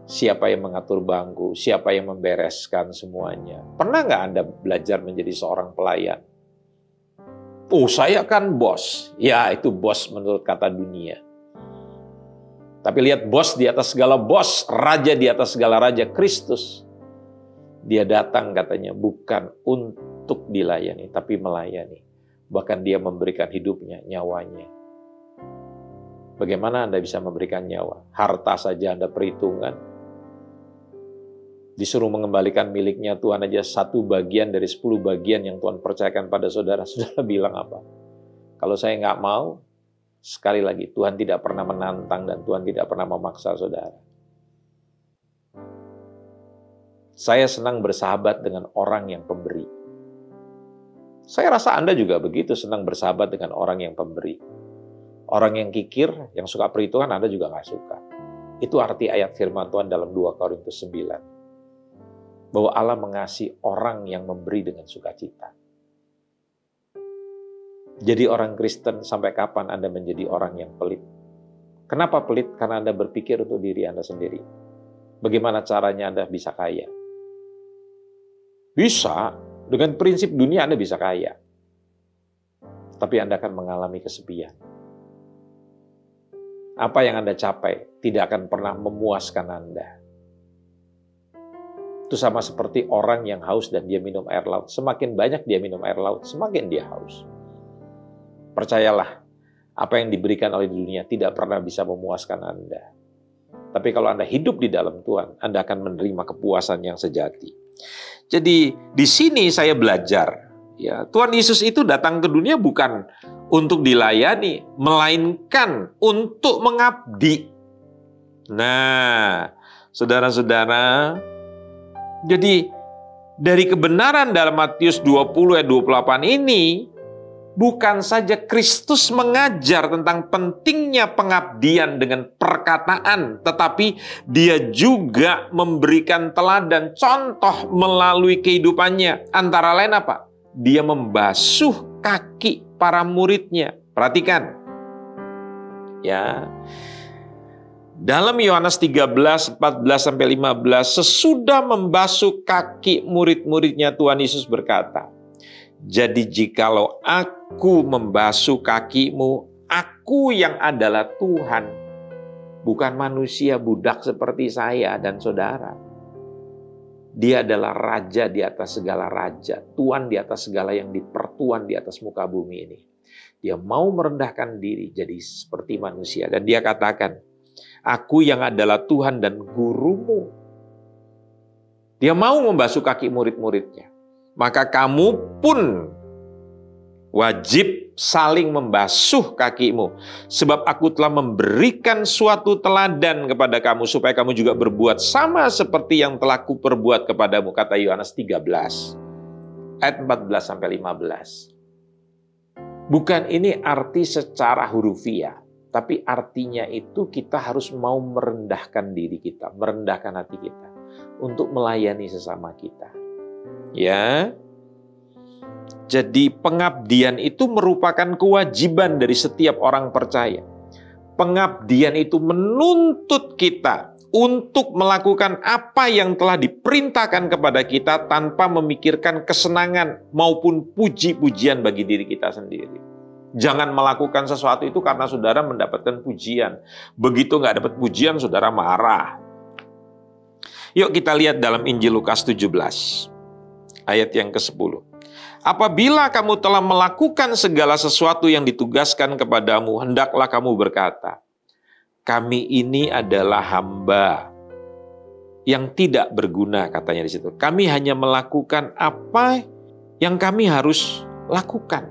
siapa yang mengatur bangku, siapa yang membereskan semuanya. Pernah nggak Anda belajar menjadi seorang pelayan? Oh, saya kan bos. Ya, itu bos menurut kata dunia. Tapi lihat bos di atas segala bos, raja di atas segala raja, Kristus. Dia datang katanya bukan untuk dilayani, tapi melayani. Bahkan dia memberikan hidupnya, nyawanya. Bagaimana Anda bisa memberikan nyawa? Harta saja Anda perhitungan. Disuruh mengembalikan miliknya Tuhan aja 1 bagian dari 10 bagian yang Tuhan percayakan pada saudara. Saudara bilang apa? Kalau saya nggak mau, sekali lagi Tuhan tidak pernah menantang dan Tuhan tidak pernah memaksa saudara. Saya senang bersahabat dengan orang yang pemberi. Saya rasa Anda juga begitu senang bersahabat dengan orang yang pemberi. Orang yang kikir, yang suka perhitungan, Anda juga nggak suka. Itu arti ayat firman Tuhan dalam 2 Korintus 9. Bahwa Allah mengasihi orang yang memberi dengan sukacita. Jadi orang Kristen sampai kapan Anda menjadi orang yang pelit? Kenapa pelit? Karena Anda berpikir untuk diri Anda sendiri. Bagaimana caranya Anda bisa kaya? Bisa, dengan prinsip dunia Anda bisa kaya. Tapi Anda akan mengalami kesepian. Apa yang Anda capai tidak akan pernah memuaskan Anda. Itu sama seperti orang yang haus dan dia minum air laut. Semakin banyak dia minum air laut, semakin dia haus. Percayalah, apa yang diberikan oleh dunia tidak pernah bisa memuaskan Anda. Tapi kalau Anda hidup di dalam Tuhan, Anda akan menerima kepuasan yang sejati. Jadi di sini saya belajar, ya, Tuhan Yesus itu datang ke dunia bukan untuk dilayani, melainkan untuk mengabdi. Nah, saudara-saudara, jadi dari kebenaran dalam Matius 20 ayat 28 ini, bukan saja Kristus mengajar tentang pentingnya pengabdian dengan perkataan, tetapi Dia juga memberikan teladan contoh melalui kehidupannya. Antara lain apa? Dia membasuh kaki para muridnya. Perhatikan. Ya. Dalam Yohanes 13, 14-15, sesudah membasuh kaki murid-muridnya, Tuhan Yesus berkata, "Jadi jikalau aku membasuh kakimu, aku yang adalah Tuhan, bukan manusia budak seperti saya dan saudara. Dia adalah raja di atas segala raja, Tuhan di atas segala yang dipertuan di atas muka bumi ini. Dia mau merendahkan diri jadi seperti manusia. Dan dia katakan, aku yang adalah Tuhan dan gurumu." Dia mau membasuh kaki murid-muridnya. Maka kamu pun wajib saling membasuh kakimu. Sebab aku telah memberikan suatu teladan kepada kamu, supaya kamu juga berbuat sama seperti yang telah kuperbuat kepadamu. Kata Yohanes 13, ayat 14-15. Bukan ini arti secara hurufiah, tapi artinya itu kita harus mau merendahkan diri kita, merendahkan hati kita, untuk melayani sesama kita. Ya, jadi pengabdian itu merupakan kewajiban dari setiap orang percaya. Pengabdian itu menuntut kita untuk melakukan apa yang telah diperintahkan kepada kita tanpa memikirkan kesenangan maupun puji-pujian bagi diri kita sendiri. Jangan melakukan sesuatu itu karena saudara mendapatkan pujian. Begitu nggak dapat pujian, saudara marah. Yuk kita lihat dalam Injil Lukas 17. Ayat yang ke-10. Apabila kamu telah melakukan segala sesuatu yang ditugaskan kepadamu, hendaklah kamu berkata, kami ini adalah hamba yang tidak berguna, katanya di situ. Kami hanya melakukan apa yang kami harus lakukan.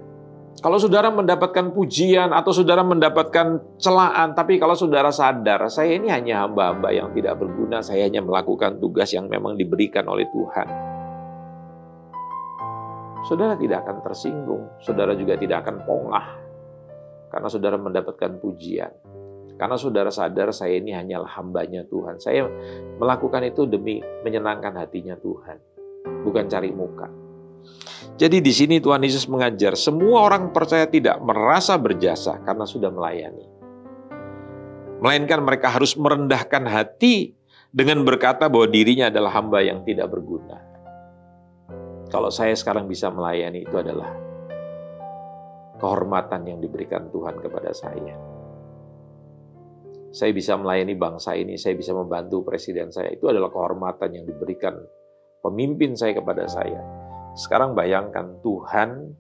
Kalau saudara mendapatkan pujian atau saudara mendapatkan celaan, tapi kalau saudara sadar, saya ini hanya hamba-hamba yang tidak berguna, saya hanya melakukan tugas yang memang diberikan oleh Tuhan. Saudara tidak akan tersinggung, saudara juga tidak akan pongah, karena saudara mendapatkan pujian. Karena saudara sadar saya ini hanyalah hambanya Tuhan. Saya melakukan itu demi menyenangkan hatinya Tuhan, bukan cari muka. Jadi di sini Tuhan Yesus mengajar semua orang percaya tidak merasa berjasa karena sudah melayani. Melainkan mereka harus merendahkan hati dengan berkata bahwa dirinya adalah hamba yang tidak berguna. Kalau saya sekarang bisa melayani, itu adalah kehormatan yang diberikan Tuhan kepada saya. Saya bisa melayani bangsa ini, saya bisa membantu presiden saya, itu adalah kehormatan yang diberikan pemimpin saya kepada saya. Sekarang bayangkan Tuhan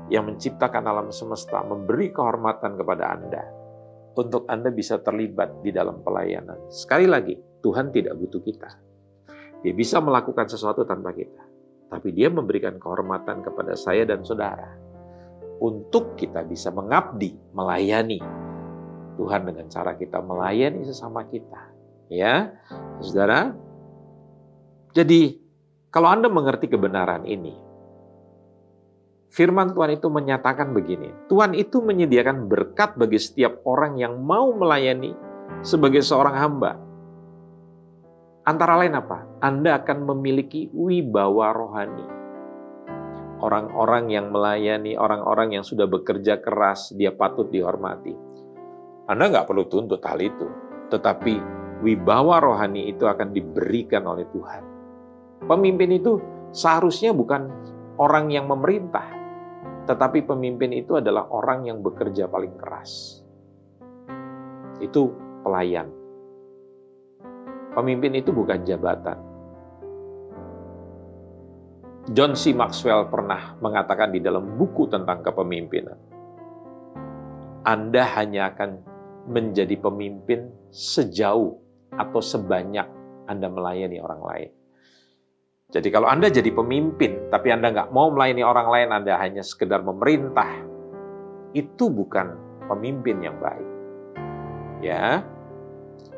yang menciptakan alam semesta, memberi kehormatan kepada Anda, untuk Anda bisa terlibat di dalam pelayanan. Sekali lagi, Tuhan tidak butuh kita. Dia bisa melakukan sesuatu tanpa kita. Tapi dia memberikan kehormatan kepada saya dan saudara untuk kita bisa mengabdi, melayani Tuhan dengan cara kita melayani sesama kita. Ya, saudara. Jadi, kalau Anda mengerti kebenaran ini, firman Tuhan itu menyatakan begini, Tuhan itu menyediakan berkat bagi setiap orang yang mau melayani sebagai seorang hamba. Antara lain apa? Anda akan memiliki wibawa rohani. Orang-orang yang melayani, orang-orang yang sudah bekerja keras, dia patut dihormati. Anda nggak perlu tuntut hal itu. Tetapi wibawa rohani itu akan diberikan oleh Tuhan. Pemimpin itu seharusnya bukan orang yang memerintah. Tetapi pemimpin itu adalah orang yang bekerja paling keras. Itu pelayan. Pemimpin itu bukan jabatan. John C. Maxwell pernah mengatakan di dalam buku tentang kepemimpinan, Anda hanya akan menjadi pemimpin sejauh atau sebanyak Anda melayani orang lain. Jadi kalau Anda jadi pemimpin, tapi Anda nggak mau melayani orang lain, Anda hanya sekedar memerintah, itu bukan pemimpin yang baik. Ya.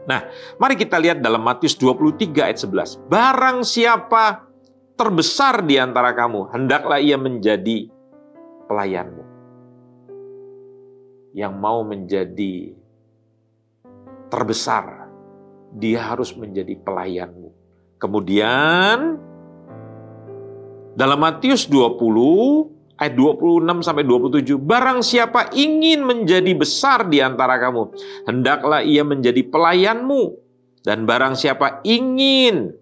Nah, mari kita lihat dalam Matius 23 ayat 11. Barang siapa terbesar di antara kamu, hendaklah ia menjadi pelayanmu. Yang mau menjadi terbesar, dia harus menjadi pelayanmu. Kemudian dalam Matius 20 ayat 26 sampai 27, barang siapa ingin menjadi besar di antara kamu, hendaklah ia menjadi pelayanmu. Dan barang siapa ingin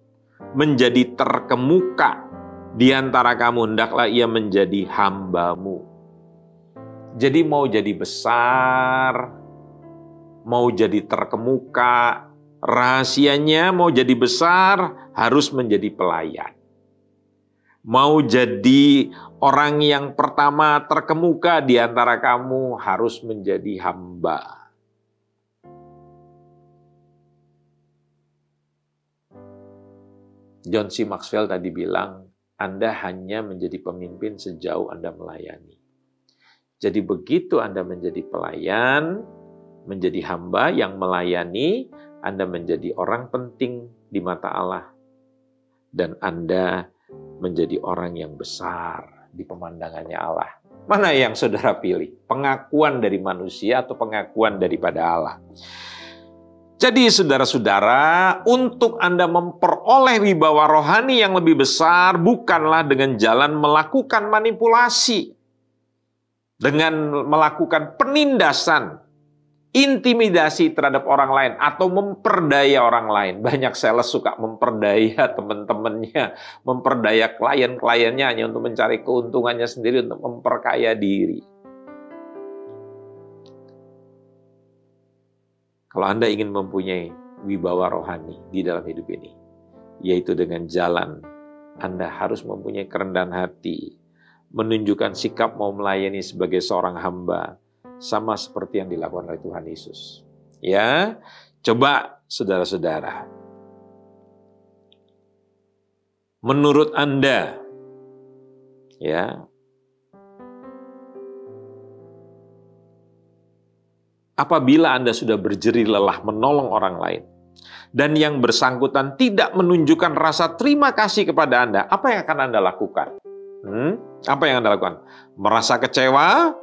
menjadi terkemuka di antara kamu, hendaklah ia menjadi hambamu. Jadi mau jadi besar, mau jadi terkemuka, rahasianya mau jadi besar harus menjadi pelayan. Mau jadi orang yang pertama terkemuka di antara kamu harus menjadi hamba. John C. Maxwell tadi bilang, Anda hanya menjadi pemimpin sejauh Anda melayani. Jadi begitu Anda menjadi pelayan, menjadi hamba yang melayani, Anda menjadi orang penting di mata Allah. Dan Anda menjadi orang yang besar di pemandangannya Allah. Mana yang saudara pilih? Pengakuan dari manusia atau pengakuan daripada Allah? Jadi saudara-saudara, untuk Anda memperoleh wibawa rohani yang lebih besar, bukanlah dengan jalan melakukan manipulasi, dengan melakukan penindasan, intimidasi terhadap orang lain, atau memperdaya orang lain. Banyak sales suka memperdaya teman-temannya, memperdaya klien-kliennya hanya untuk mencari keuntungannya sendiri, untuk memperkaya diri. Kalau Anda ingin mempunyai wibawa rohani di dalam hidup ini, yaitu dengan jalan Anda harus mempunyai kerendahan hati, menunjukkan sikap mau melayani sebagai seorang hamba, sama seperti yang dilakukan oleh Tuhan Yesus. Ya, coba saudara-saudara, menurut Anda, ya, apabila Anda sudah berjerih lelah menolong orang lain, dan yang bersangkutan tidak menunjukkan rasa terima kasih kepada Anda, apa yang akan Anda lakukan? Apa yang Anda lakukan? Merasa kecewa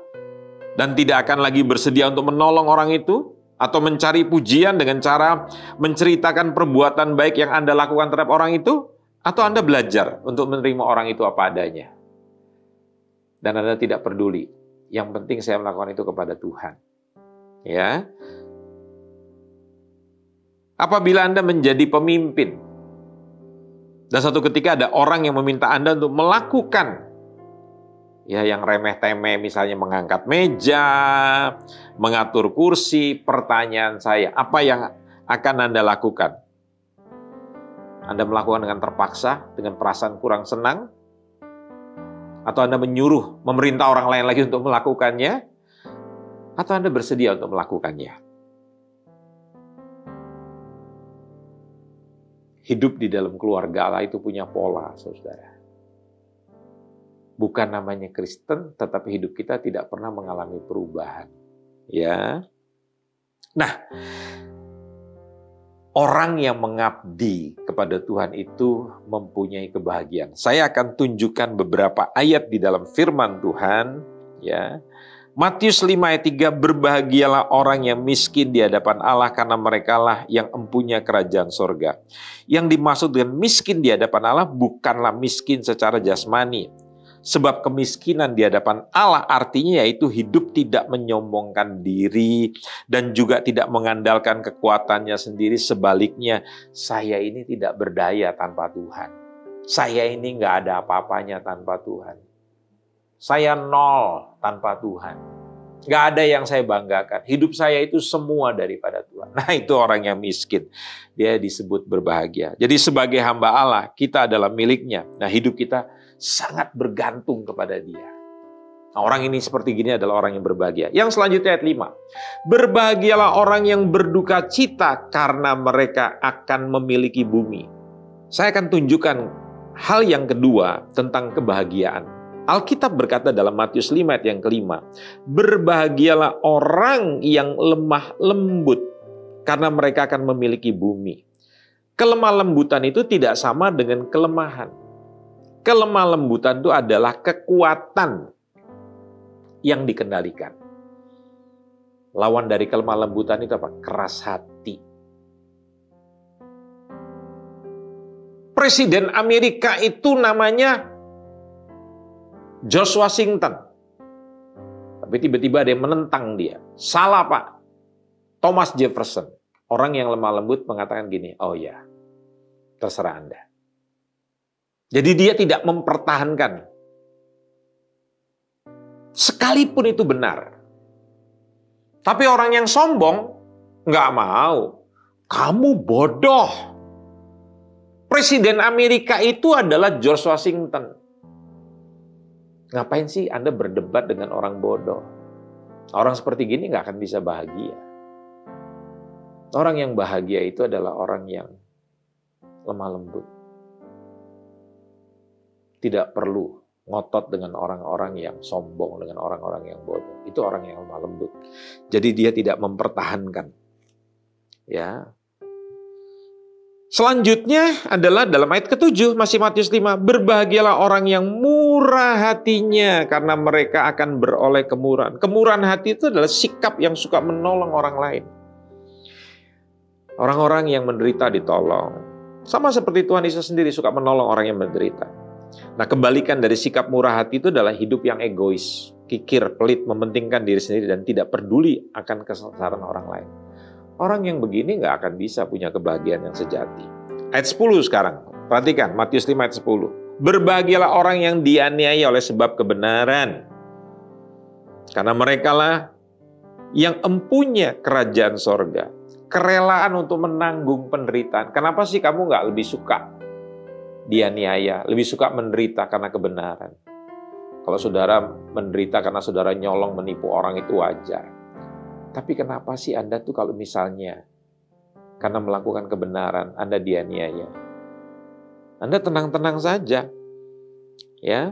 dan tidak akan lagi bersedia untuk menolong orang itu? Atau mencari pujian dengan cara menceritakan perbuatan baik yang Anda lakukan terhadap orang itu? Atau Anda belajar untuk menerima orang itu apa adanya? Dan Anda tidak peduli. Yang penting saya melakukan itu kepada Tuhan. Ya. Apabila Anda menjadi pemimpin, dan suatu ketika ada orang yang meminta Anda untuk melakukan yang remeh-temeh, misalnya mengangkat meja, mengatur kursi, pertanyaan saya, apa yang akan Anda lakukan? Anda melakukan dengan terpaksa, dengan perasaan kurang senang? Atau Anda menyuruh, memerintah orang lain lagi untuk melakukannya? Atau Anda bersedia untuk melakukannya? Hidup di dalam keluarga Allah itu punya pola, saudara. Bukan namanya Kristen, tetapi hidup kita tidak pernah mengalami perubahan. Ya. Nah, orang yang mengabdi kepada Tuhan itu mempunyai kebahagiaan. Saya akan tunjukkan beberapa ayat di dalam firman Tuhan. Ya. Matius 5 ayat 3, berbahagialah orang yang miskin di hadapan Allah karena merekalah yang empunya kerajaan sorga. Yang dimaksud dengan miskin di hadapan Allah bukanlah miskin secara jasmani. Sebab kemiskinan di hadapan Allah artinya yaitu hidup tidak menyombongkan diri dan juga tidak mengandalkan kekuatannya sendiri. Sebaliknya, saya ini tidak berdaya tanpa Tuhan. Saya ini nggak ada apa-apanya tanpa Tuhan. Saya nol tanpa Tuhan. Nggak ada yang saya banggakan. Hidup saya itu semua daripada Tuhan. Nah, itu orang yang miskin. Dia disebut berbahagia. Jadi sebagai hamba Allah, kita adalah miliknya. Nah, hidup kita sangat bergantung kepada Dia. Nah, orang ini seperti gini adalah orang yang berbahagia. Yang selanjutnya ayat 5. Berbahagialah orang yang berduka cita karena mereka akan memiliki bumi. Saya akan tunjukkan hal yang kedua tentang kebahagiaan. Alkitab berkata dalam Matius 5 ayat yang kelima, berbahagialah orang yang lemah lembut karena mereka akan memiliki bumi. Kelemah lembutan itu tidak sama dengan kelemahan. Kelemah lembutan itu adalah kekuatan yang dikendalikan. Lawan dari kelemah lembutan itu apa? Keras hati. Presiden Amerika itu namanya George Washington. Tapi tiba-tiba ada yang menentang dia. Salah, Pak. Thomas Jefferson. Orang yang lemah lembut mengatakan gini, oh ya, terserah Anda. Jadi dia tidak mempertahankan. Sekalipun itu benar. Tapi orang yang sombong nggak mau. Kamu bodoh. Presiden Amerika itu adalah George Washington. Ngapain sih Anda berdebat dengan orang bodoh? Orang seperti gini nggak akan bisa bahagia. Orang yang bahagia itu adalah orang yang lemah lembut. Tidak perlu ngotot dengan orang-orang yang sombong, dengan orang-orang yang bodoh. Itu orang yang lemah lembut. Jadi dia tidak mempertahankan. Ya. Selanjutnya adalah dalam ayat ke-7, masih Matius 5. Berbahagialah orang yang murah hatinya, karena mereka akan beroleh kemurahan. Kemurahan hati itu adalah sikap yang suka menolong orang lain. Orang-orang yang menderita ditolong. Sama seperti Tuhan Yesus sendiri suka menolong orang yang menderita. Nah, kebalikan dari sikap murah hati itu adalah hidup yang egois, kikir, pelit, mementingkan diri sendiri, dan tidak peduli akan kesengsaraan orang lain. Orang yang begini nggak akan bisa punya kebahagiaan yang sejati. Ayat 10 sekarang, perhatikan, Matius 5 ayat 10. Berbahagialah orang yang dianiaya oleh sebab kebenaran, karena merekalah yang empunya kerajaan sorga. Kerelaan untuk menanggung penderitaan. Kenapa sih kamu nggak lebih suka dianiaya, lebih suka menderita karena kebenaran? Kalau saudara menderita karena saudara nyolong, menipu orang, itu wajar. Tapi kenapa sih Anda tuh kalau misalnya karena melakukan kebenaran Anda dianiaya? Anda tenang-tenang saja. Ya.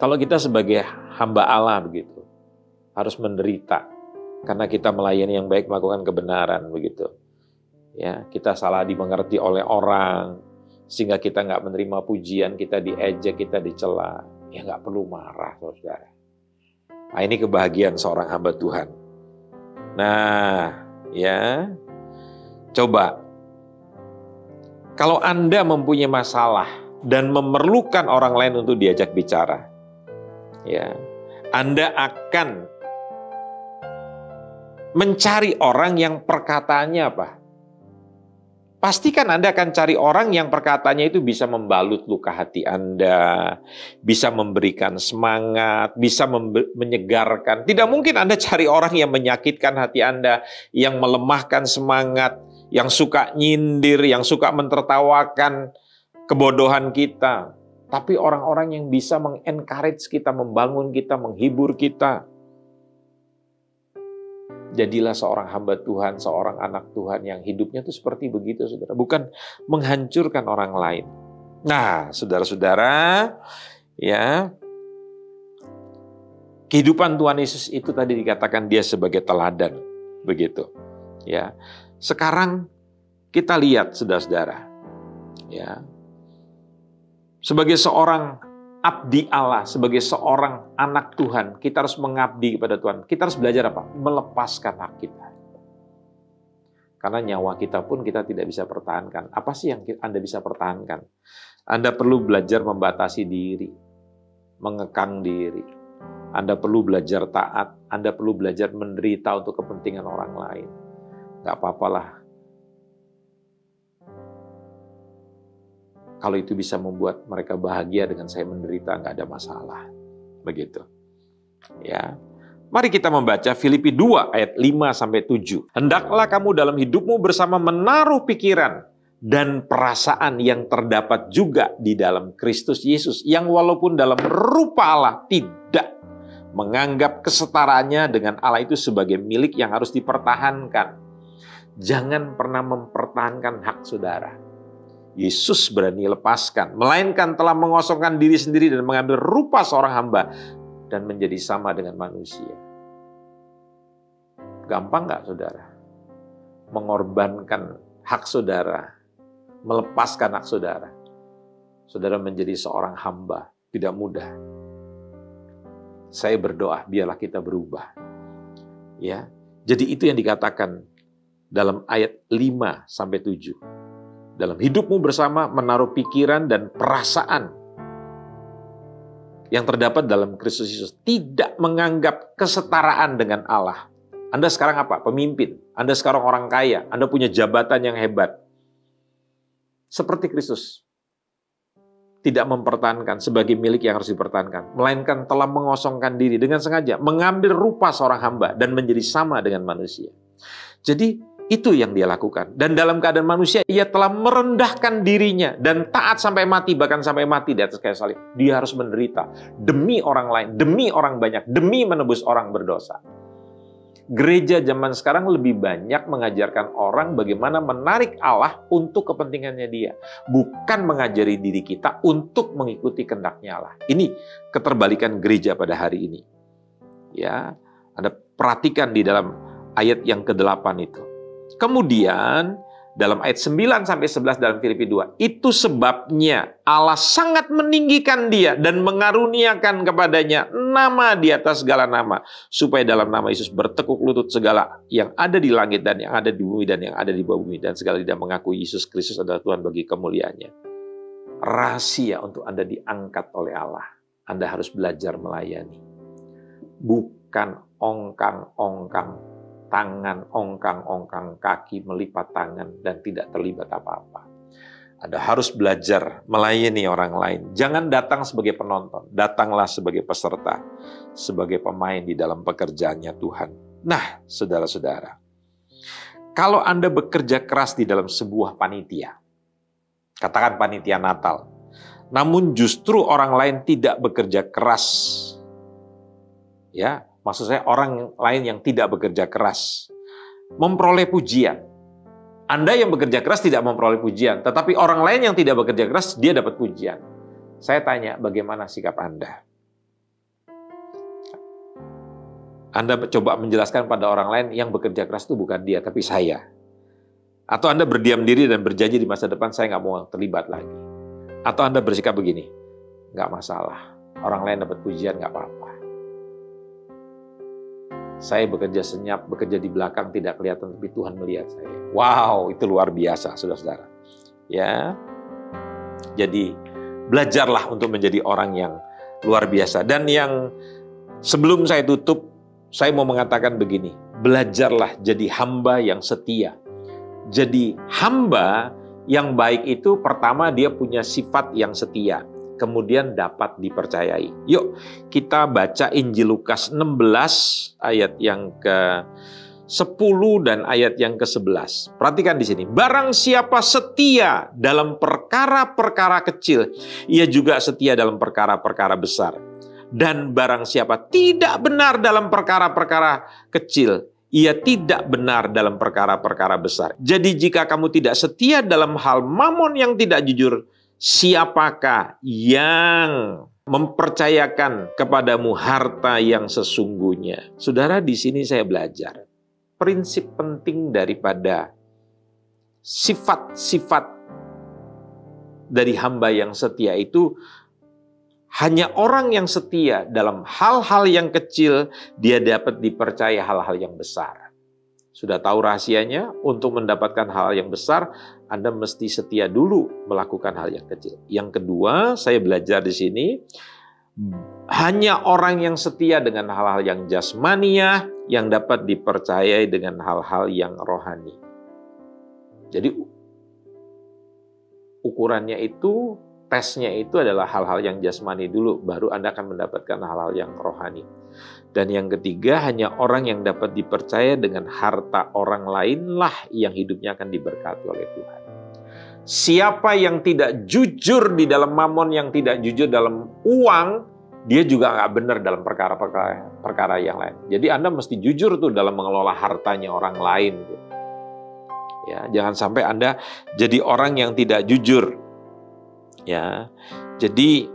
Kalau kita sebagai hamba Allah begitu, harus menderita karena kita melayani yang baik, melakukan kebenaran begitu. Ya, kita salah dimengerti oleh orang, sehingga kita nggak menerima pujian, kita diejek, kita dicela. Ya nggak perlu marah, saudara. Nah, ini kebahagiaan seorang hamba Tuhan. Nah, ya, coba. Kalau Anda mempunyai masalah dan memerlukan orang lain untuk diajak bicara, ya, Anda akan mencari orang yang perkataannya apa? Pastikan Anda akan cari orang yang perkataannya itu bisa membalut luka hati Anda, bisa memberikan semangat, bisa menyegarkan. Tidak mungkin Anda cari orang yang menyakitkan hati Anda, yang melemahkan semangat, yang suka nyindir, yang suka mentertawakan kebodohan kita. Tapi orang-orang yang bisa mengencourage kita, membangun kita, menghibur kita. Jadilah seorang hamba Tuhan, seorang anak Tuhan yang hidupnya itu seperti begitu, saudara. Bukan menghancurkan orang lain. Nah, saudara-saudara, ya, kehidupan Tuhan Yesus itu tadi dikatakan dia sebagai teladan, begitu. Ya, sekarang kita lihat, saudara-saudara, ya, sebagai seorang abdi Allah, sebagai seorang anak Tuhan, kita harus mengabdi kepada Tuhan. Kita harus belajar apa? Melepaskan hak kita. Karena nyawa kita pun kita tidak bisa pertahankan. Apa sih yang Anda bisa pertahankan? Anda perlu belajar membatasi diri, mengekang diri. Anda perlu belajar taat, Anda perlu belajar menderita untuk kepentingan orang lain. Gak apa-apalah. Kalau itu bisa membuat mereka bahagia dengan saya menderita, nggak ada masalah. Begitu. Ya. Mari kita membaca Filipi 2 ayat 5-7. Hendaklah kamu dalam hidupmu bersama menaruh pikiran dan perasaan yang terdapat juga di dalam Kristus Yesus, yang walaupun dalam rupa Allah tidak menganggap kesetaraannya dengan Allah itu sebagai milik yang harus dipertahankan. Jangan pernah mempertahankan hak saudara. Yesus berani lepaskan, melainkan telah mengosongkan diri sendiri dan mengambil rupa seorang hamba dan menjadi sama dengan manusia. Gampang nggak saudara? Mengorbankan hak saudara, melepaskan hak saudara. Saudara menjadi seorang hamba, tidak mudah. Saya berdoa, biarlah kita berubah. Ya, jadi itu yang dikatakan dalam ayat 5-7. Dalam hidupmu bersama menaruh pikiran dan perasaan yang terdapat dalam Kristus Yesus. Tidak menganggap kesetaraan dengan Allah. Anda sekarang apa? Pemimpin. Anda sekarang orang kaya. Anda punya jabatan yang hebat. Seperti Kristus. Tidak mempertahankan sebagai milik yang harus dipertahankan. Melainkan telah mengosongkan diri dengan sengaja. Mengambil rupa seorang hamba dan menjadi sama dengan manusia. Jadi itu yang dia lakukan. Dan dalam keadaan manusia, ia telah merendahkan dirinya. Dan taat sampai mati, bahkan sampai mati di atas kayu salib. Dia harus menderita. Demi orang lain, demi orang banyak, demi menebus orang berdosa. Gereja zaman sekarang lebih banyak mengajarkan orang bagaimana menarik Allah untuk kepentingannya dia. Bukan mengajari diri kita untuk mengikuti kehendaknya Allah. Ini keterbalikan gereja pada hari ini. Ya, Anda perhatikan di dalam ayat yang ke-8 itu. Kemudian dalam ayat 9-11 dalam Filipi 2, itu sebabnya Allah sangat meninggikan dia dan mengaruniakan kepadanya nama di atas segala nama, supaya dalam nama Yesus bertekuk lutut segala yang ada di langit dan yang ada di bumi dan yang ada di bawah bumi, dan segala lidah mengakui Yesus Kristus adalah Tuhan bagi kemuliaannya. Rahasia untuk Anda diangkat oleh Allah, Anda harus belajar melayani. Bukan ongkang-ongkang tangan, ongkang-ongkang kaki, melipat tangan, dan tidak terlibat apa-apa. Anda harus belajar melayani orang lain. Jangan datang sebagai penonton, datanglah sebagai peserta, sebagai pemain di dalam pekerjaannya Tuhan. Nah, saudara-saudara, kalau Anda bekerja keras di dalam sebuah panitia, katakan panitia Natal, namun justru orang lain tidak bekerja keras, ya, maksud saya orang lain yang tidak bekerja keras memperoleh pujian. Anda yang bekerja keras tidak memperoleh pujian, tetapi orang lain yang tidak bekerja keras, dia dapat pujian. Saya tanya, bagaimana sikap Anda? Anda coba menjelaskan pada orang lain yang bekerja keras itu bukan dia, tapi saya. Atau Anda berdiam diri dan berjanji di masa depan, saya nggak mau terlibat lagi. Atau Anda bersikap begini, nggak masalah, orang lain dapat pujian, nggak apa-apa. Saya bekerja senyap, bekerja di belakang tidak kelihatan, tapi Tuhan melihat saya. Wow, itu luar biasa, saudara-saudara. Ya, jadi belajarlah untuk menjadi orang yang luar biasa. Dan yang sebelum saya tutup, saya mau mengatakan begini: belajarlah jadi hamba yang setia. Jadi hamba yang baik itu pertama dia punya sifat yang setia. Kemudian dapat dipercayai. Yuk kita baca Injil Lukas 16 ayat yang ke-10 dan ayat yang ke-11. Perhatikan di sini. Barang siapa setia dalam perkara-perkara kecil, ia juga setia dalam perkara-perkara besar. Dan barang siapa tidak benar dalam perkara-perkara kecil, ia tidak benar dalam perkara-perkara besar. Jadi jika kamu tidak setia dalam hal mamon yang tidak jujur, siapakah yang mempercayakan kepadamu harta yang sesungguhnya? Saudara, di sini saya belajar prinsip penting daripada sifat-sifat dari hamba yang setia itu, hanya orang yang setia dalam hal-hal yang kecil, dia dapat dipercaya hal-hal yang besar. Sudah tahu rahasianya? Untuk mendapatkan hal yang besar, Anda mesti setia dulu melakukan hal yang kecil. Yang kedua, saya belajar di sini, hanya orang yang setia dengan hal-hal yang jasmaniah yang dapat dipercayai dengan hal-hal yang rohani. Jadi ukurannya itu, tesnya itu adalah hal-hal yang jasmani dulu, baru Anda akan mendapatkan hal-hal yang rohani. Dan yang ketiga, hanya orang yang dapat dipercaya dengan harta orang lainlah yang hidupnya akan diberkati oleh Tuhan. Siapa yang tidak jujur di dalam mamon, yang tidak jujur dalam uang, dia juga nggak benar dalam perkara yang lain. Jadi Anda mesti jujur tuh dalam mengelola hartanya orang lain tuh. Ya, jangan sampai Anda jadi orang yang tidak jujur. Ya, jadi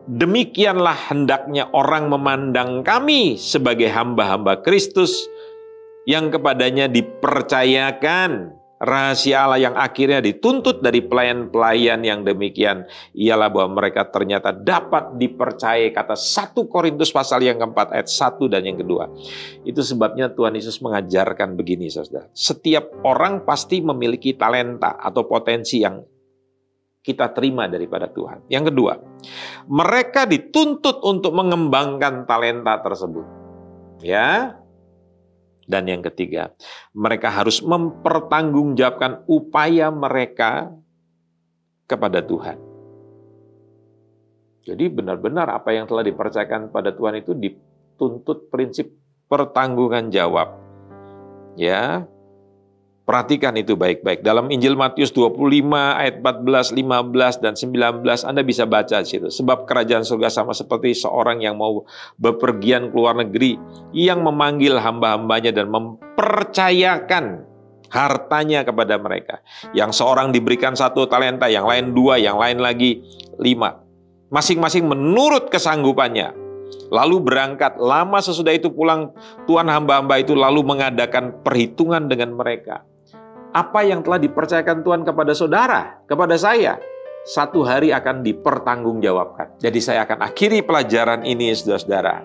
demikianlah hendaknya orang memandang kami sebagai hamba-hamba Kristus yang kepadanya dipercayakan rahasia Allah yang akhirnya dituntut dari pelayan-pelayan yang demikian ialah bahwa mereka ternyata dapat dipercayai. Kata 1 Korintus pasal yang keempat ayat 1 dan yang kedua. Itu sebabnya Tuhan Yesus mengajarkan begini, saudara. Setiap orang pasti memiliki talenta atau potensi yang kita terima daripada Tuhan. Yang kedua, mereka dituntut untuk mengembangkan talenta tersebut. Ya. Dan yang ketiga, mereka harus mempertanggungjawabkan upaya mereka kepada Tuhan. Jadi benar-benar apa yang telah dipercayakan pada Tuhan itu dituntut prinsip pertanggungan jawab. Ya, perhatikan itu baik-baik. Dalam Injil Matius 25 ayat 14, 15, dan 19 Anda bisa baca di situ. Sebab kerajaan surga sama seperti seorang yang mau bepergian ke luar negeri, yang memanggil hamba-hambanya dan mempercayakan hartanya kepada mereka. Yang seorang diberikan 1 talenta, yang lain 2, yang lain lagi 5. Masing-masing menurut kesanggupannya. Lalu berangkat, lama sesudah itu pulang tuan hamba-hamba itu lalu mengadakan perhitungan dengan mereka. Apa yang telah dipercayakan Tuhan kepada saudara, kepada saya, satu hari akan dipertanggungjawabkan. Jadi saya akan akhiri pelajaran ini, saudara-saudara.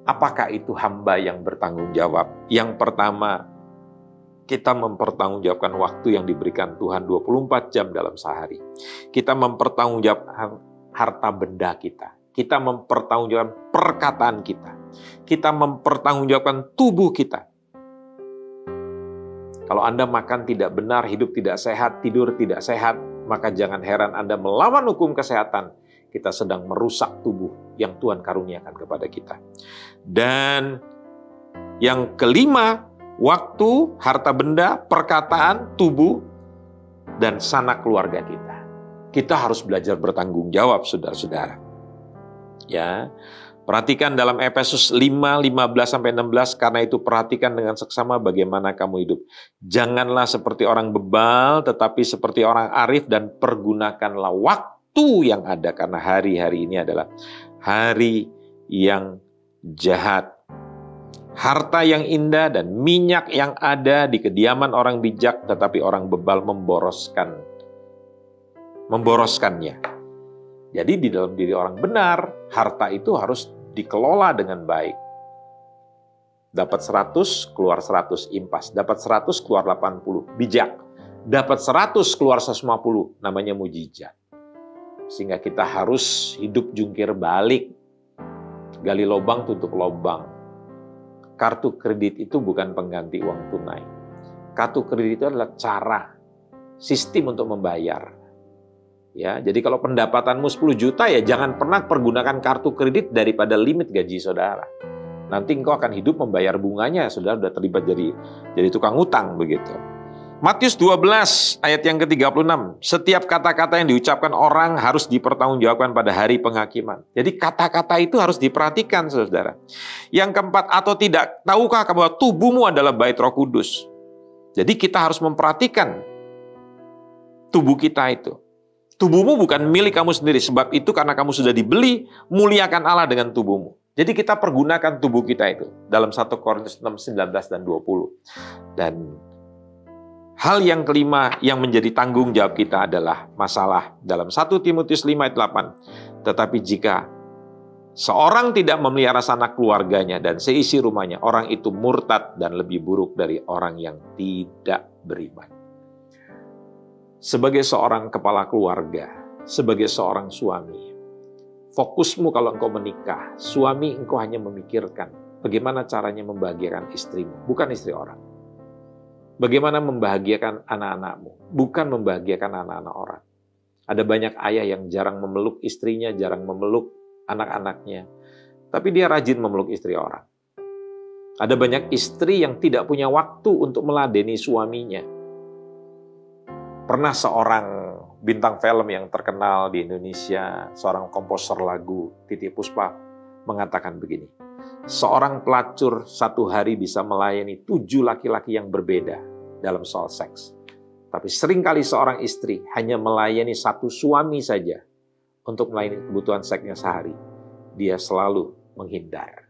Apakah itu hamba yang bertanggung jawab? Yang pertama, kita mempertanggungjawabkan waktu yang diberikan Tuhan 24 jam dalam sehari. Kita mempertanggungjawabkan harta benda kita. Kita mempertanggungjawabkan perkataan kita. Kita mempertanggungjawabkan tubuh kita. Kalau Anda makan tidak benar, hidup tidak sehat, tidur tidak sehat, maka jangan heran Anda melawan hukum kesehatan. Kita sedang merusak tubuh yang Tuhan karuniakan kepada kita. Dan yang kelima, waktu, harta benda, perkataan, tubuh, dan sanak keluarga kita. Kita harus belajar bertanggung jawab, saudara-saudara. Ya, perhatikan dalam Efesus 5, 15-16, karena itu perhatikan dengan seksama bagaimana kamu hidup. Janganlah seperti orang bebal, tetapi seperti orang arif, dan pergunakanlah waktu yang ada, karena hari-hari ini adalah hari yang jahat. Harta yang indah dan minyak yang ada di kediaman orang bijak, tetapi orang bebal memboroskannya. Jadi di dalam diri orang benar, harta itu harus dikelola dengan baik. Dapat 100, keluar 100, impas. Dapat 100, keluar 80, bijak. Dapat 100, keluar 150, namanya mujizat. Sehingga kita harus hidup jungkir balik. Gali lubang, tutup lubang. Kartu kredit itu bukan pengganti uang tunai. Kartu kredit itu adalah cara, sistem untuk membayar. Ya, jadi kalau pendapatanmu 10 juta ya jangan pernah pergunakan kartu kredit daripada limit gaji saudara. Nanti engkau akan hidup membayar bunganya, saudara sudah terlibat jadi tukang utang begitu. Matius 12 ayat yang ke-36. Setiap kata-kata yang diucapkan orang harus dipertanggungjawabkan pada hari penghakiman. Jadi kata-kata itu harus diperhatikan, saudara. Yang keempat, atau tidak, tahukah kamu bahwa tubuhmu adalah bait Roh Kudus? Jadi kita harus memperhatikan tubuh kita itu. Tubuhmu bukan milik kamu sendiri, sebab itu karena kamu sudah dibeli, muliakan Allah dengan tubuhmu. Jadi kita pergunakan tubuh kita itu dalam 1 Korintus 6, 19, dan 20. Dan hal yang kelima yang menjadi tanggung jawab kita adalah masalah dalam 1 Timotius 5 ayat 8. Tetapi jika seorang tidak memelihara sanak keluarganya dan seisi rumahnya, orang itu murtad dan lebih buruk dari orang yang tidak beriman. Sebagai seorang kepala keluarga, sebagai seorang suami, fokusmu kalau engkau menikah, suami engkau hanya memikirkan bagaimana caranya membahagiakan istrimu, bukan istri orang. Bagaimana membahagiakan anak-anakmu, bukan membahagiakan anak-anak orang. Ada banyak ayah yang jarang memeluk istrinya, jarang memeluk anak-anaknya, tapi dia rajin memeluk istri orang. Ada banyak istri yang tidak punya waktu untuk meladeni suaminya. Pernah seorang bintang film yang terkenal di Indonesia, seorang komposer lagu, Titiek Puspa, mengatakan begini, seorang pelacur satu hari bisa melayani 7 laki-laki yang berbeda dalam soal seks. Tapi seringkali seorang istri hanya melayani 1 suami saja untuk melayani kebutuhan seksnya sehari. Dia selalu menghindar.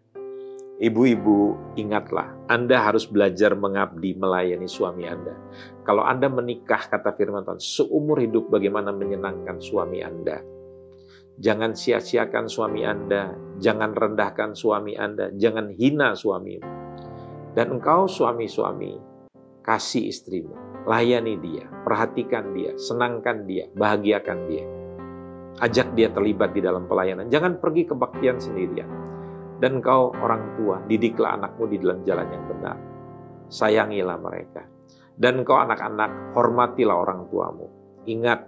Ibu-ibu, ingatlah, Anda harus belajar mengabdi melayani suami Anda. Kalau Anda menikah, kata firman Tuhan, seumur hidup bagaimana menyenangkan suami Anda. Jangan sia-siakan suami Anda, jangan rendahkan suami Anda, jangan hina suamimu. Dan engkau suami-suami, kasih istrimu, layani dia, perhatikan dia, senangkan dia, bahagiakan dia. Ajak dia terlibat di dalam pelayanan, jangan pergi kebaktian sendirian. Dan engkau orang tua, didiklah anakmu di dalam jalan yang benar. Sayangilah mereka. Dan engkau anak-anak, hormatilah orang tuamu. Ingat,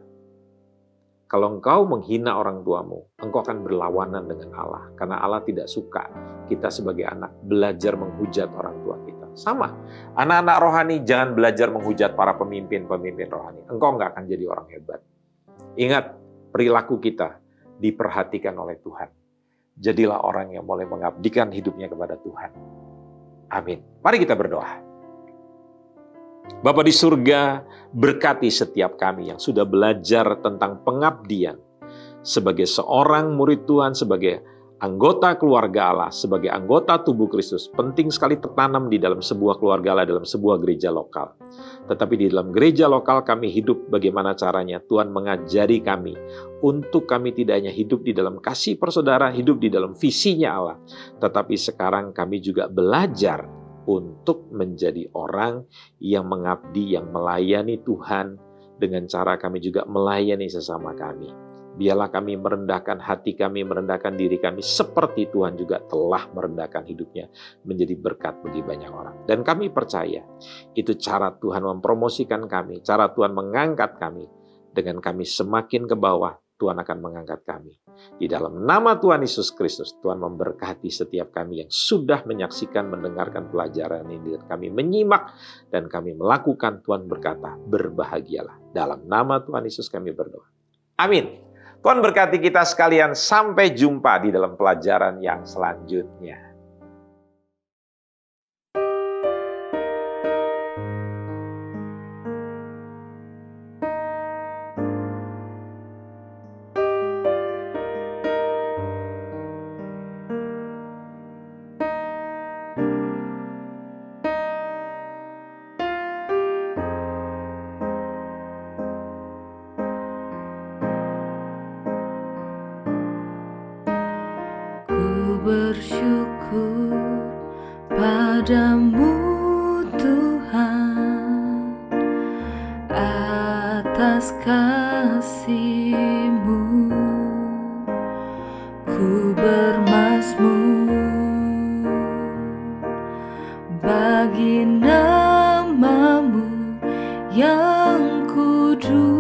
kalau engkau menghina orang tuamu, engkau akan berlawanan dengan Allah. Karena Allah tidak suka kita sebagai anak belajar menghujat orang tua kita. Sama, anak-anak rohani jangan belajar menghujat para pemimpin-pemimpin rohani. Engkau nggak akan jadi orang hebat. Ingat, perilaku kita diperhatikan oleh Tuhan. Jadilah orang yang mulai mengabdikan hidupnya kepada Tuhan. Amin. Mari kita berdoa. Bapa di surga, berkati setiap kami yang sudah belajar tentang pengabdian sebagai seorang murid Tuhan, sebagai anggota keluarga Allah, sebagai anggota tubuh Kristus. Penting sekali tertanam di dalam sebuah keluarga Allah, dalam sebuah gereja lokal. Tetapi di dalam gereja lokal kami hidup bagaimana caranya. Tuhan mengajari kami untuk kami tidak hanya hidup di dalam kasih persaudaraan, hidup di dalam visinya Allah. Tetapi sekarang kami juga belajar untuk menjadi orang yang mengabdi, yang melayani Tuhan dengan cara kami juga melayani sesama kami. Biarlah kami merendahkan hati kami, merendahkan diri kami seperti Tuhan juga telah merendahkan hidupnya menjadi berkat bagi banyak orang. Dan kami percaya itu cara Tuhan mempromosikan kami, cara Tuhan mengangkat kami. Dengan kami semakin ke bawah, Tuhan akan mengangkat kami. Di dalam nama Tuhan Yesus Kristus, Tuhan memberkati setiap kami yang sudah menyaksikan, mendengarkan pelajaran ini. Kami menyimak dan kami melakukan. Tuhan berkata, berbahagialah. Dalam nama Tuhan Yesus kami berdoa. Amin. Tuhan berkati kita sekalian, sampai jumpa di dalam pelajaran yang selanjutnya. Bersyukur padamu Tuhan atas kasih-Mu. Ku bermazmur bagi nama-Mu yang kudus.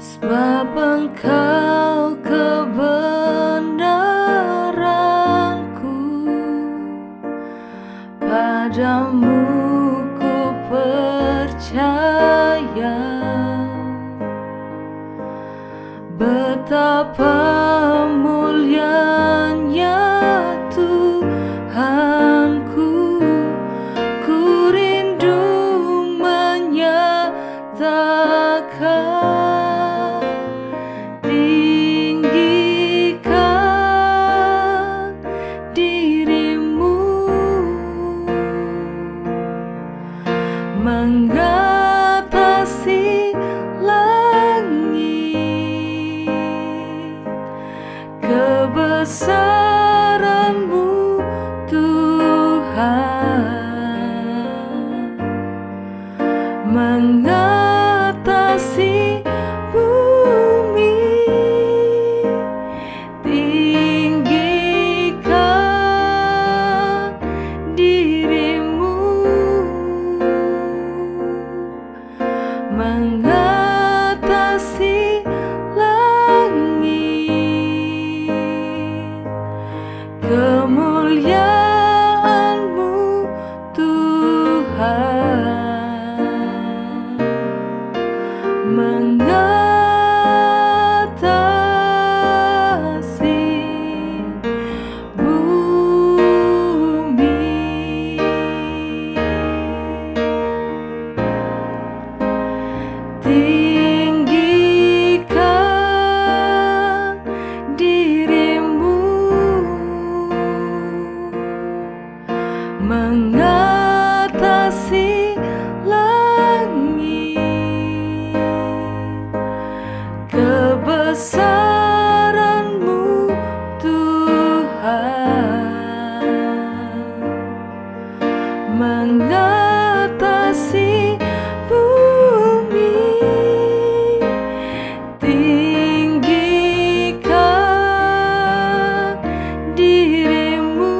Sebab Engkau kebenaranku, padamu ku percaya. Betapa mulianya Tuhanku, ku rindu menyatakan. Mengatasi langit, kebesaran-Mu Tuhan, mengatasi bumi, tinggikan diri-Mu. mengatasi bumi, tinggikan dirimu,